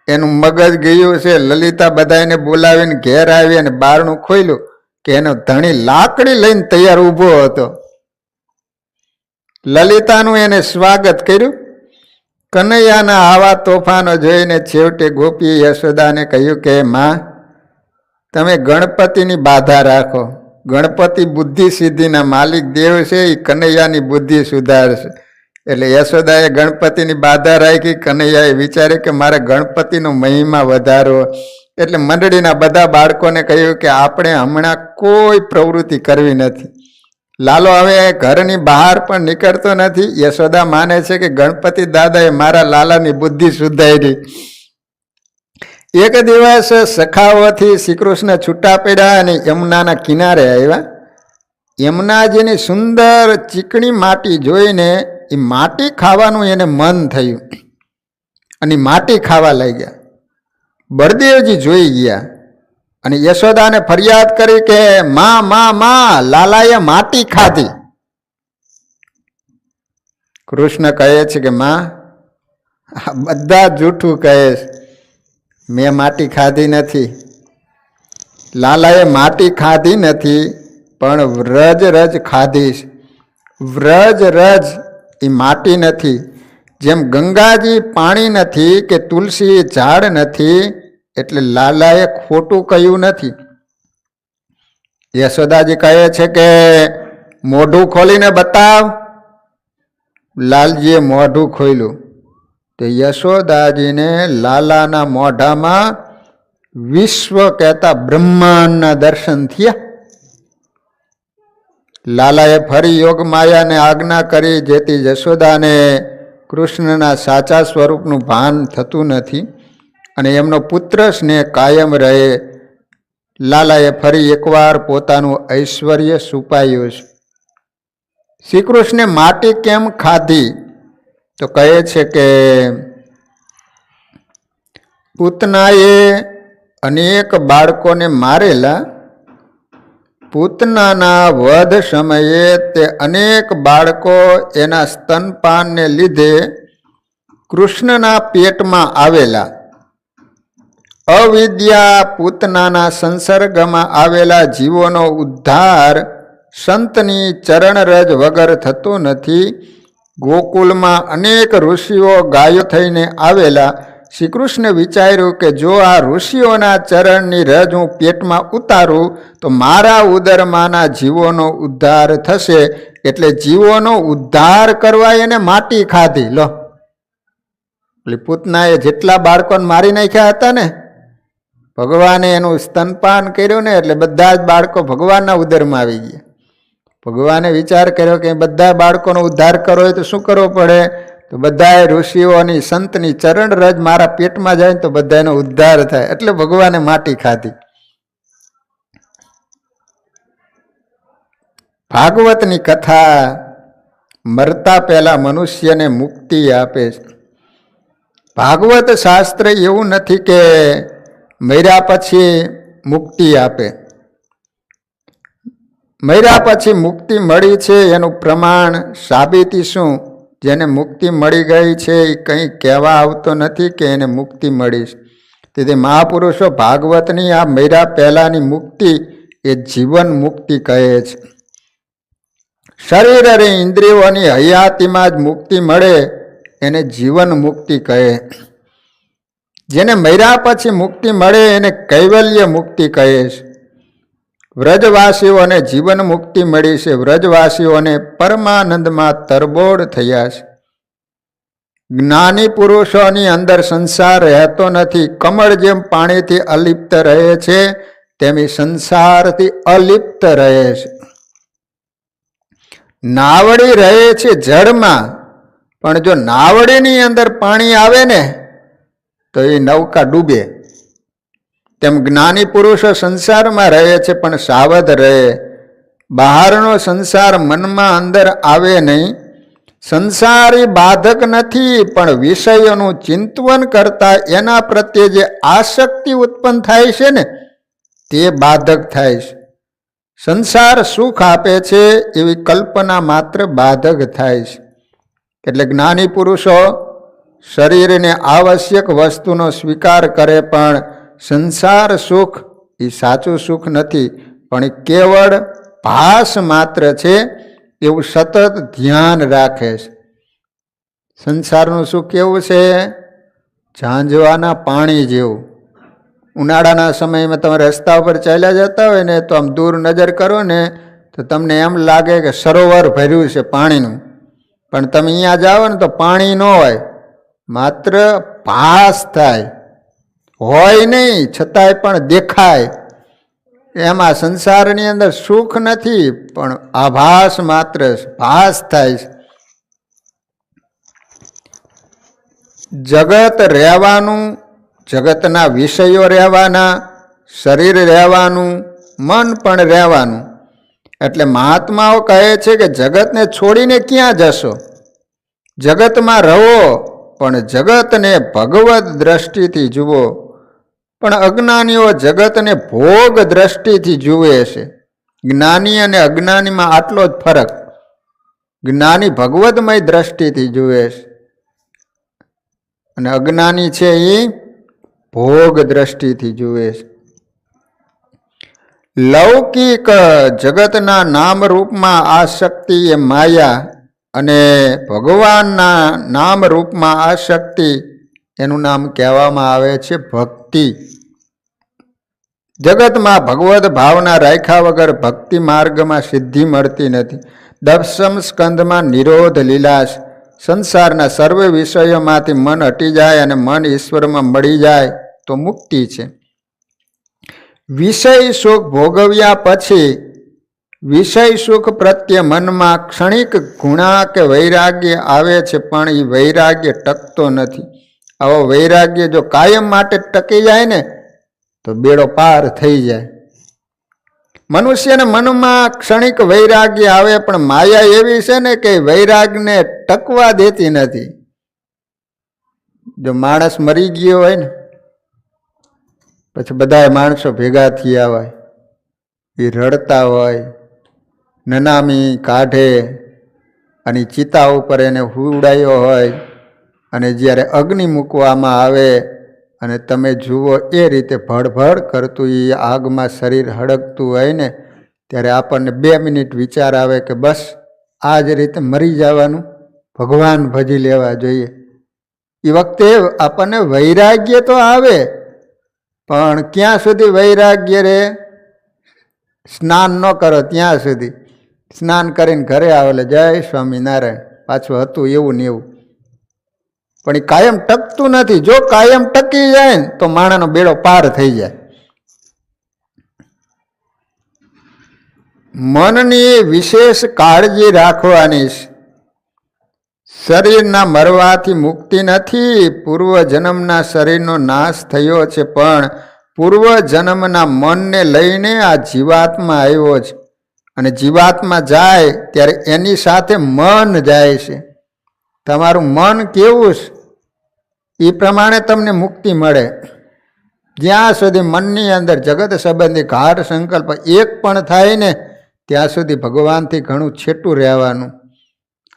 એનું મગજ ગયું છે. લલિતા બધાને બોલાવીને ઘેર આવી અને બારણું ખોલ્યું કે એનો ધણી લાકડી લઈને તૈયાર ઊભો હતો. લલિતાનું એને સ્વાગત કર્યું. કનૈયાના આવા તોફાનો જોઈને છેવટે ગોપીએ યશોદાને કહ્યું કે માં, તમે ગણપતિની બાધા રાખો. ગણપતિ બુદ્ધિ સિદ્ધિના માલિક દેવ છે, એ કનૈયાની બુદ્ધિ સુધારશે. એટલે યશોદાએ ગણપતિની બાધા રાખી. કનૈયાએ વિચાર્યું કે મારે ગણપતિનો મહિમા વધારવો. એટલે મંડળીના બધા બાળકોને કહ્યું કે આપણે હમણાં કોઈ પ્રવૃત્તિ કરવી નથી. લાલો હવે ઘરની બહાર પણ નીકળતો નથી. યશોદા માને છે કે ગણપતિ દાદાએ મારા લાલાની બુદ્ધિ સુધારી. એક દિવસ સખાઓથી શ્રી કૃષ્ણ છૂટા પડ્યા અને યમુનાના કિનારે આવ્યા. યમુનાજીની સુંદર ચીકણી માટી જોઈને એ માટી ખાવાનું એને મન થયું અને માટી ખાવા લાગ્યા. બળદેવજી જોઈ ગયા અને યશોદાને ફરિયાદ કરી કે માં માં માં લાલાએ માટી ખાધી. કૃષ્ણ કહે છે કે માં આ બધા જૂઠું કહે છે, મેં માટી ખાધી નથી. લાલાએ માટી ખાધી નથી, પણ વ્રજ રજ ખાધીશ. વ્રજ રજ એ માટી નથી. જેમ ગંગાજી પાણી નથી કે તુલસી ઝાડ નથી, એટલે લાલાએ ખોટું કહ્યું નથી. યશોદાજી કહે છે કે મોઢું ખોલીને બતાવ. લાલજીએ મોઢું ખોલ્યું તો યશોદાજીને લાલાના મોઢામાં વિશ્વ કહેતા બ્રહ્માંડના દર્શન થયા. લાલાએ ફરી યોગ માયાને આજ્ઞા કરી, જેથી યશોદાને કૃષ્ણના સાચા સ્વરૂપનું ભાન થતું નથી અને એમનો પુત્ર સ્નેહ કાયમ રહે. લાલાએ ફરી એકવાર પોતાનું ઐશ્વર્ય છુપાયું છે. શ્રી કૃષ્ણે માટી કેમ ખાધી? તો કહે છે કે પૂતનાએ અનેક બાળકોને મારેલા. પૂતનાના વધ સમયે તે અનેક બાળકો એના સ્તનપાનને લીધે કૃષ્ણના પેટમાં આવેલા. અવિદ્યા પૂતનાના સંસર્ગમાં આવેલા જીવોનો ઉદ્ધાર સંતની ચરણરજ વગર થતો નથી. ગોકુલમાં અનેક ઋષિઓ ગાયો થઈને આવેલા. શ્રી કૃષ્ણ વિચાર્યું કે જો આ ઋષિઓના ચરણની રજ હું પેટમાં ઉતારું તો મારા ઉદરમાંના જીવોનો ઉદ્ધાર થશે. એટલે જીવોનો ઉદ્ધાર કરવા એને માટી ખાધી. લો, એટલે પૂતનાએ જેટલા બાળકોને મારી નાખ્યા હતા ને, ભગવાને એનું સ્તનપાન કર્યું ને, એટલે બધા જ બાળકો ભગવાનના ઉદરમાં આવી ગયા. ભગવાને વિચાર કર્યો કે બધા બાળકોનો ઉદ્ધાર કરવો હોય તો શું કરવો પડે? તો બધાએ ઋષિઓની સંતની ચરણ રજ મારા પેટમાં જાય તો બધાનો ઉદ્ધાર થાય. એટલે ભગવાને માટી ખાધી. ભાગવતની કથા મરતા પહેલા મનુષ્યને મુક્તિ આપે છે. ભાગવત શાસ્ત્ર એવું નથી કે મર્યા પછી મુક્તિ આપે. મર્યા પછી મુક્તિ મળી છે એનું પ્રમાણ સાબિતી શું? જેને મુક્તિ મળી ગઈ છે એ કંઈ કહેવા આવતો નથી કે એને મુક્તિ મળી છે. તેથી મહાપુરુષો ભાગવતની આ મર્યા પહેલાંની મુક્તિ એ જીવન મુક્તિ કહે છે. શરીર અને ઇન્દ્રિયોની હયાતીમાં જ મુક્તિ મળે એને જીવન મુક્તિ કહે. જેને મર્યા પછી મુક્તિ મળે એને કૈવલ્ય મુક્તિ કહે છે. વ્રજવાસીઓને જીવન મુક્તિ મળી છે. વ્રજવાસીઓને પરમાનંદમાં તરબોળ થયા છે. જ્ઞાની પુરુષોની અંદર સંસાર રહેતો નથી. કમળ જેમ પાણીથી અલિપ્ત રહે છે તેમ સંસારથી અલિપ્ત રહે છે. નાવડી રહે છે જળમાં, પણ જો નાવડીની અંદર પાણી આવે ને તો એ નૌકા ડૂબે. તેમ જ્ઞાની પુરુષો સંસારમાં રહે છે પણ સાવધ રહે. બહારનો સંસાર મનમાં અંદર આવે નહીં. સંસારી બાધક નથી, પણ વિષયોનું ચિંતન કરતા એના પ્રત્યે જે આસક્તિ ઉત્પન્ન થાય છે ને તે બાધક થાય છે. સંસાર સુખ આપે છે એવી કલ્પના માત્ર બાધક થાય છે. એટલે જ્ઞાની પુરુષો શરીરને આવશ્યક વસ્તુનો સ્વીકાર કરે, પણ સંસાર સુખ એ સાચું સુખ નથી, પણ એ કેવળ ભાસ માત્ર છે એવું સતત ધ્યાન રાખે છે. સંસારનું સુખ કેવું છે? ઝાંઝવાના પાણી જેવું. ઉનાળાના સમયમાં તમે રસ્તા ઉપર ચાલ્યા જતા હોય ને તો આમ દૂર નજર કરો ને તો તમને એમ લાગે કે સરોવર ભર્યું છે પાણીનું, પણ તમે અહીંયા જાઓ ને તો પાણી ન હોય, માત્ર ભાસ થાય, હોય નહીં છતાંય પણ દેખાય. એમાં સંસારની અંદર સુખ નથી, પણ આભાસ માત્ર ભાસ થાય છે. જગત રહેવાનું, જગતના વિષયો રહેવાના, શરીર રહેવાનું, મન પણ રહેવાનું. એટલે મહાત્માઓ કહે છે કે જગતને છોડીને ક્યાં જશો? જગતમાં રહો, પણ જગતને ભગવત દ્રષ્ટિથી જુઓ. પણ અજ્ઞાનીઓ જગતને ભોગ દ્રષ્ટિથી જુએ છે. જ્ઞાની અને અજ્ઞાનીમાં આટલો જ ફરક. જ્ઞાની ભગવદમય દ્રષ્ટિથી જુએ છે અને અજ્ઞાની છે એ ભોગ દ્રષ્ટિથી જુએ છે. લૌકિક જગતના નામ રૂપમાં આસક્તિ એ માયા અને ભગવાનના નામ રૂપમાં આસક્તિ એનું નામ કહેવામાં આવે છે ભક્તિ. જગતમાં ભગવદ ભાવના રાખ્યા વગર ભક્તિ માર્ગમાં સિદ્ધિ મળતી નથી. 10મ સ્કંદમાં નિરોધ લીલાશ, સંસારના સર્વ વિષયોમાંથી મન હટી જાય અને મન ઈશ્વરમાં મળી જાય તો મુક્તિ છે. વિષય સુખ ભોગવ્યા પછી વિષય સુખ પ્રત્યે મનમાં ક્ષણિક ગુણા કે વૈરાગ્ય આવે છે, પણ એ વૈરાગ્ય ટકતો નથી. આવો વૈરાગ્ય જો કાયમ માટે ટકી જાય ને તો બેડો પાર થઈ જાય. મનુષ્યના મનમાં ક્ષણિક વૈરાગ્ય આવે, પણ માયા એવી છે ને કે વૈરાગને ટકવા દેતી નથી. જો માણસ મરી ગયો હોય ને પછી બધા માણસો ભેગા થયા હોય, એ રડતા હોય, નનામી કાઢે અને ચિતા ઉપર એને હુડાયો હોય અને જ્યારે અગ્નિ મૂકવામાં આવે અને તમે જુઓ એ રીતે ભડભડ કરતું એ આગમાં શરીર હળગતું હોય ને ત્યારે આપણને 2 મિનિટ વિચાર આવે કે બસ આ જ રીતે મરી જવાનું, ભગવાન ભજી લેવા જોઈએ. એ વખતે આપણને વૈરાગ્ય તો આવે, પણ ક્યાં સુધી વૈરાગ્ય રે? સ્નાન ન કરો ત્યાં સુધી. સ્નાન કરીને ઘરે આવે જય સ્વામિનારાયણ, પાછું હતું એવું ને એવું. પણ એ કાયમ ટકતું નથી. જો કાયમ ટકી જાય ને તો માણાનો બેડો પાર થઈ જાય. મનની વિશેષ કાળજી રાખવાની. શરીરના મરવાથી મુક્તિ નથી. પૂર્વ જન્મના શરીરનો નાશ થયો છે, પણ પૂર્વ જન્મના મનને લઈને આ જીવાત્મા આવ્યો છે અને જીવાત્મા જાય ત્યારે એની સાથે મન જાય છે. તમારું મન કેવું છે એ પ્રમાણે તમને મુક્તિ મળે. જ્યાં સુધી મનની અંદર જગત સંબંધી ઘાટ સંકલ્પ એક પણ થાય ને ત્યાં સુધી ભગવાનથી ઘણું છેટું રહેવાનું.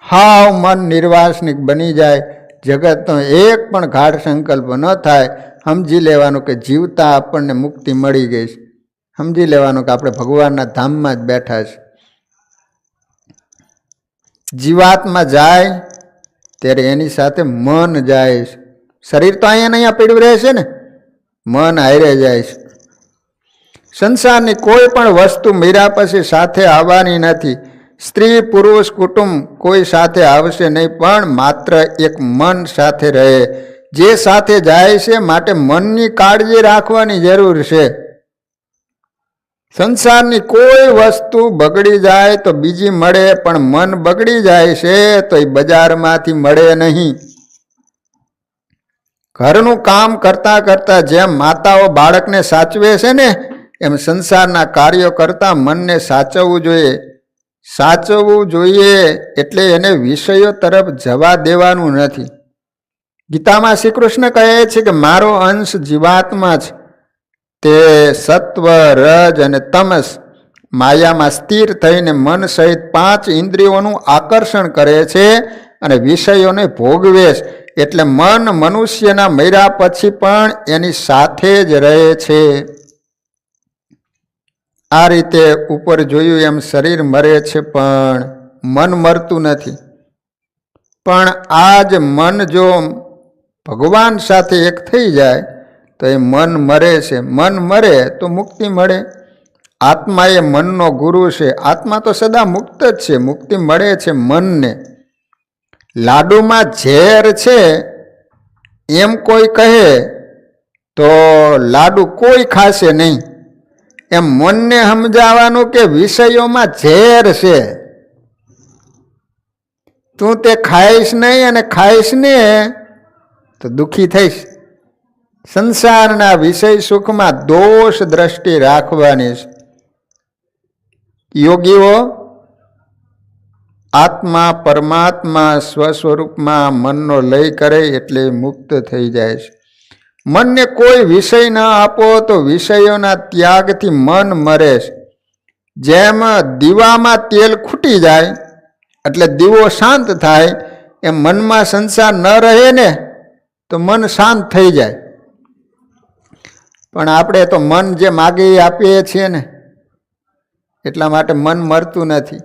હાવ મન નિર્વાસનિક બની જાય, જગતનો એક પણ ઘાટ સંકલ્પ ન થાય, સમજી લેવાનું કે જીવતા આપણને મુક્તિ મળી ગઈ છે. સમજી લેવાનું કે આપણે ભગવાનના ધામમાં જ બેઠા છે. જીવાત્મા જાય ત્યારે એની સાથે મન જાય છે. શરીર તો અહીંયા પડ્યું રહે છે ને, મન હારે જાય છે. સંસારની કોઈ પણ વસ્તુ મર્યા પછી સાથે આવવાની નથી. સ્ત્રી પુરુષ કુટુંબ કોઈ સાથે આવશે નહીં, પણ માત્ર એક મન સાથે રહે. જે સાથે જાય છે માટે મનની કાળજી રાખવાની જરૂર છે. સંસારની કોઈ વસ્તુ બગડી જાય તો બીજી મળે, પણ મન બગડી જાય છે તો એ બજારમાંથી મળે નહીં. ઘરનું કામ કરતા કરતા જેમ માતાઓ બાળકને સાચવે છે ને, એમ સંસારના કાર્યો કરતા મનને સાચવવું જોઈએ. સાચવવું જોઈએ એટલે એને વિષયો તરફ જવા દેવાનું નથી. ગીતામાં શ્રી કૃષ્ણ કહે છે કે મારો અંશ જીવાત્મા છે, તે સત્વ રજ અને તમસ માયામાં સ્થિર થઈને મન સહિત 5 ઇન્દ્રિયોનું આકર્ષણ કરે છે અને વિષયોને ભોગવે છે. એટલે મન મનુષ્યના મર્યા પછી પણ એની સાથે જ રહે છે. આ રીતે ઉપર જોયું એમ શરીર મરે છે પણ મન મરતું નથી. પણ આ જ મન જો ભગવાન સાથે એક થઈ જાય તો એ મન મરે છે. મન મરે તો મુક્તિ મળે. આત્મા એ મનનો ગુરુ છે. આત્મા તો સદા મુક્ત જ છે. મુક્તિ મળે છે મનને. લાડુમાં ઝેર છે એમ કોઈ કહે તો લાડુ કોઈ ખાશે નહીં. એમ મનને સમજાવવાનું કે વિષયોમાં ઝેર છે, તું તે ખાઈશ નહીં અને ખાઈશ ને તો દુઃખી થઈશ. સંસારના વિષય સુખમાં દોષ દ્રષ્ટિ રાખવાની છે. યોગીઓ આત્મા પરમાત્મા સ્વસ્વરૂપમાં મનનો લય કરે એટલે મુક્ત થઈ જાય છે. મનને કોઈ વિષય ન આપો તો વિષયોના ત્યાગથી મન મરે છે. જેમ દીવામાં તેલ ખૂટી જાય એટલે દીવો શાંત થાય, એમ મનમાં સંસાર ન રહે ને તો મન શાંત થઈ જાય. પણ આપણે તો મન જે માગે એ આપીએ છીએ ને, એટલા માટે મન મરતું નથી.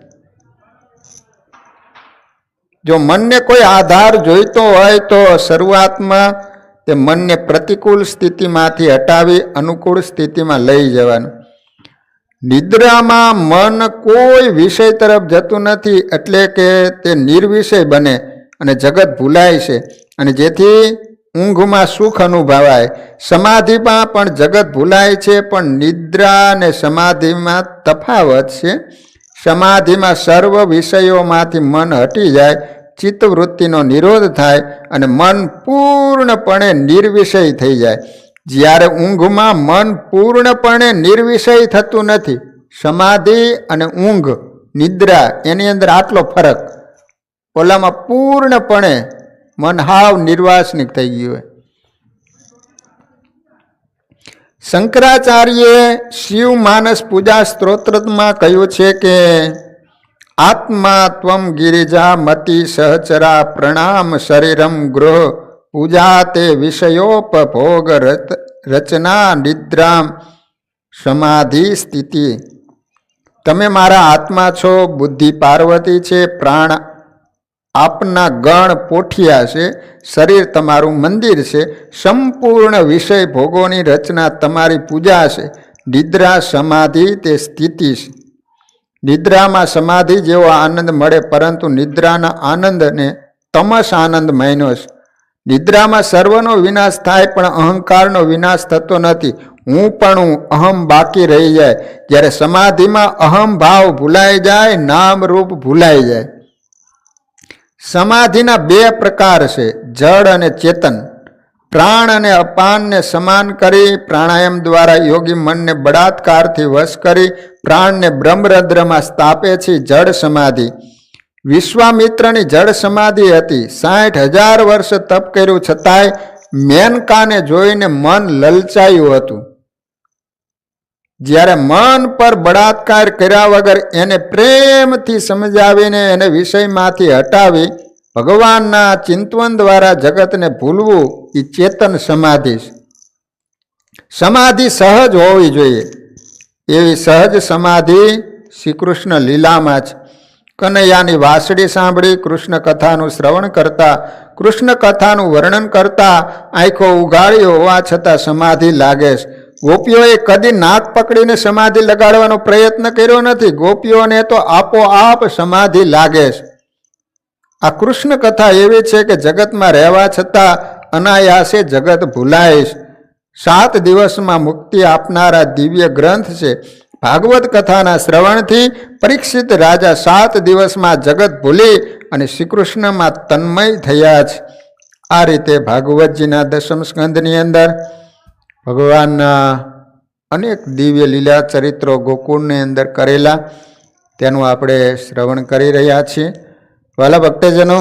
જો મનને કોઈ આધાર જોઈતો હોય તો શરૂઆતમાં તે મનને પ્રતિકૂળ સ્થિતિમાંથી હટાવી અનુકૂળ સ્થિતિમાં લઈ જવાનું. નિદ્રામાં મન કોઈ વિષય તરફ જતું નથી, એટલે કે તે નિર્વિષય બને અને જગત ભૂલાય છે, અને જેથી ઊંઘમાં સુખ અનુભવાય. સમાધિમાં પણ જગત ભૂલાય છે, પણ નિદ્રા અને સમાધિમાં તફાવત છે. સમાધિમાં સર્વ વિષયોમાંથી મન હટી જાય, ચિત્તવૃત્તિનો નિરોધ થાય અને મન પૂર્ણપણે નિર્વિષય થઈ જાય. જ્યારે ઊંઘમાં મન પૂર્ણપણે નિર્વિષય થતું નથી. સમાધિ અને ઊંઘ નિદ્રા એની અંદર આટલો ફરક. ઓલામાં પૂર્ણપણે મન હાવ નિર્વાસનિક થઈ ગયું હોય. શંકરાચાર્યે શિવ માનસ પૂજા સ્ત્રોત્રમાં કહ્યું છે કે આત્મા ત્વમ ગિરિજા મતિ સહચરા પ્રણામ શરીરમ ગૃહ પૂજા તે વિષયોપભોગ રચના નિદ્રામ સમાધિ સ્થિતિ. તમે મારા આત્મા છો, બુદ્ધિ પાર્વતી છે, પ્રાણ આપના ગણ પોઠિયા છે, શરીર તમારું મંદિર છે, સંપૂર્ણ વિષય ભોગોની રચના તમારી પૂજા છે. નિદ્રા સમાધિ તે સ્થિતિ છે. નિદ્રામાં સમાધિ જેવો આનંદ મળે, પરંતુ નિદ્રાના આનંદને તમસ આનંદ માન્યો છે. નિદ્રામાં સર્વનો વિનાશ થાય, પણ અહંકારનો વિનાશ થતો નથી. હું પણ અહમ બાકી રહી જાય. જ્યારે સમાધિમાં અહમ ભાવ ભૂલાઈ જાય, નામ રૂપ ભૂલાઈ જાય. સમાધિના બે પ્રકાર છે, જડ અને ચેતન. પ્રાણ અને અપાનને સમાન કરી પ્રાણાયામ દ્વારા યોગી મનને બળાત્કારથી વશ કરી પ્રાણને બ્રહ્મરંધ્રમાં સ્થાપે છે, જડ સમાધિ. વિશ્વામિત્રની જડ સમાધિ હતી. 60,000 વર્ષ તપ કર્યું છતાંય મેનકાને જોઈને મન લલચાયું હતું. જ્યારે મન પર બળાત્કાર કર્યા વગર એને પ્રેમથી સમજાવીને એને વિષયમાંથી હટાવી ભગવાનના ચિંતવન દ્વારા જગતને ભૂલવું, એ ચેતન સમાધિ છે. સમાધિ સહજ હોવી જોઈએ. એવી સહજ સમાધિ શ્રી કૃષ્ણ લીલામાં છે. કનૈયાની વાંસળી સાંભળી કૃષ્ણ કથાનું શ્રવણ કરતા, કૃષ્ણ કથાનું વર્ણન કરતા આંખો ઉઘાડી હોવા છતાં સમાધિ લાગે છે. ગોપીઓએ કદી નાક પકડીને સમાધિ લગાડવાનો પ્રયત્ન કર્યો નથી. ગોપીઓને તો આપોઆપ સમાધિ લાગે છે. આ કૃષ્ણ કથા એવી છે કે જગતમાં રહેવા છતાં અનાયાસે જગત ભૂલાય છે. 7 દિવસમાં મુક્તિ આપનારા દિવ્ય ગ્રંથ છે. ભાગવત કથાના શ્રવણથી પરીક્ષિત રાજા 7 દિવસમાં જગત ભૂલી અને શ્રી કૃષ્ણમાં તન્મય થયા છે. આ રીતે ભાગવતજીના 10મ સ્કંદની અંદર ભગવાનના અનેક દિવ્ય લીલા ચરિત્રો ગોકુળની અંદર કરેલા, તેનું આપણે શ્રવણ કરી રહ્યા છીએ. વાલા ભક્તજનો,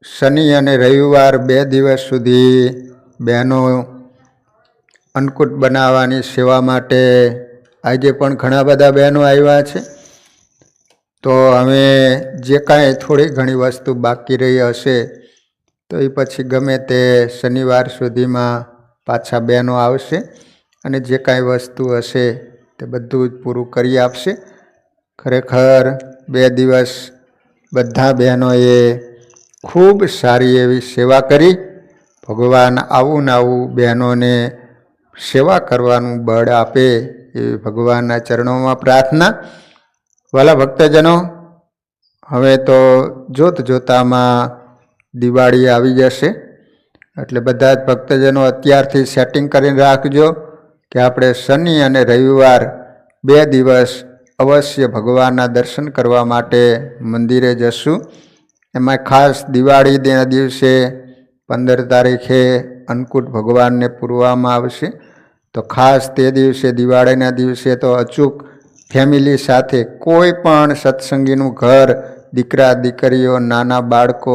શનિ અને રવિવાર 2 દિવસ સુધી બહેનો અન્નકૂટ બનાવવાની સેવા માટે આજે પણ ઘણા બધા બહેનો આવ્યા છે. તો અમે જે કાંઈ થોડી ઘણી વસ્તુ બાકી રહી હશે તો એ પછી ગમે તે શનિવાર સુધીમાં પાછા બહેનો આવશે અને જે કાંઈ વસ્તુ હશે તે બધું જ પૂરું કરી આપશે. ખરેખર 2 દિવસ બધા બહેનોએ ખૂબ સારી એવી સેવા કરી. ભગવાન આવું ને આવું બહેનોને સેવા કરવાનું બળ આપે એવી ભગવાનના ચરણોમાં પ્રાર્થના. વાલા ભક્તજનો, હવે તો જોત જોતામાં દિવાળી આવી જશે, એટલે બધા જ ભક્તજનો અત્યારથી સેટિંગ કરીને રાખજો કે આપણે શનિ અને રવિવાર 2 દિવસ અવશ્ય ભગવાનના દર્શન કરવા માટે મંદિરે જશું. એમાં ખાસ દિવાળીના દિવસે 15 તારીખે અન્નકૂટ ભગવાનને પૂરવામાં આવશે. તો ખાસ તે દિવસે, દિવાળીના દિવસે તો અચૂક ફેમિલી સાથે કોઈ પણ સત્સંગીનું ઘર, દીકરા દીકરીઓ, નાના બાળકો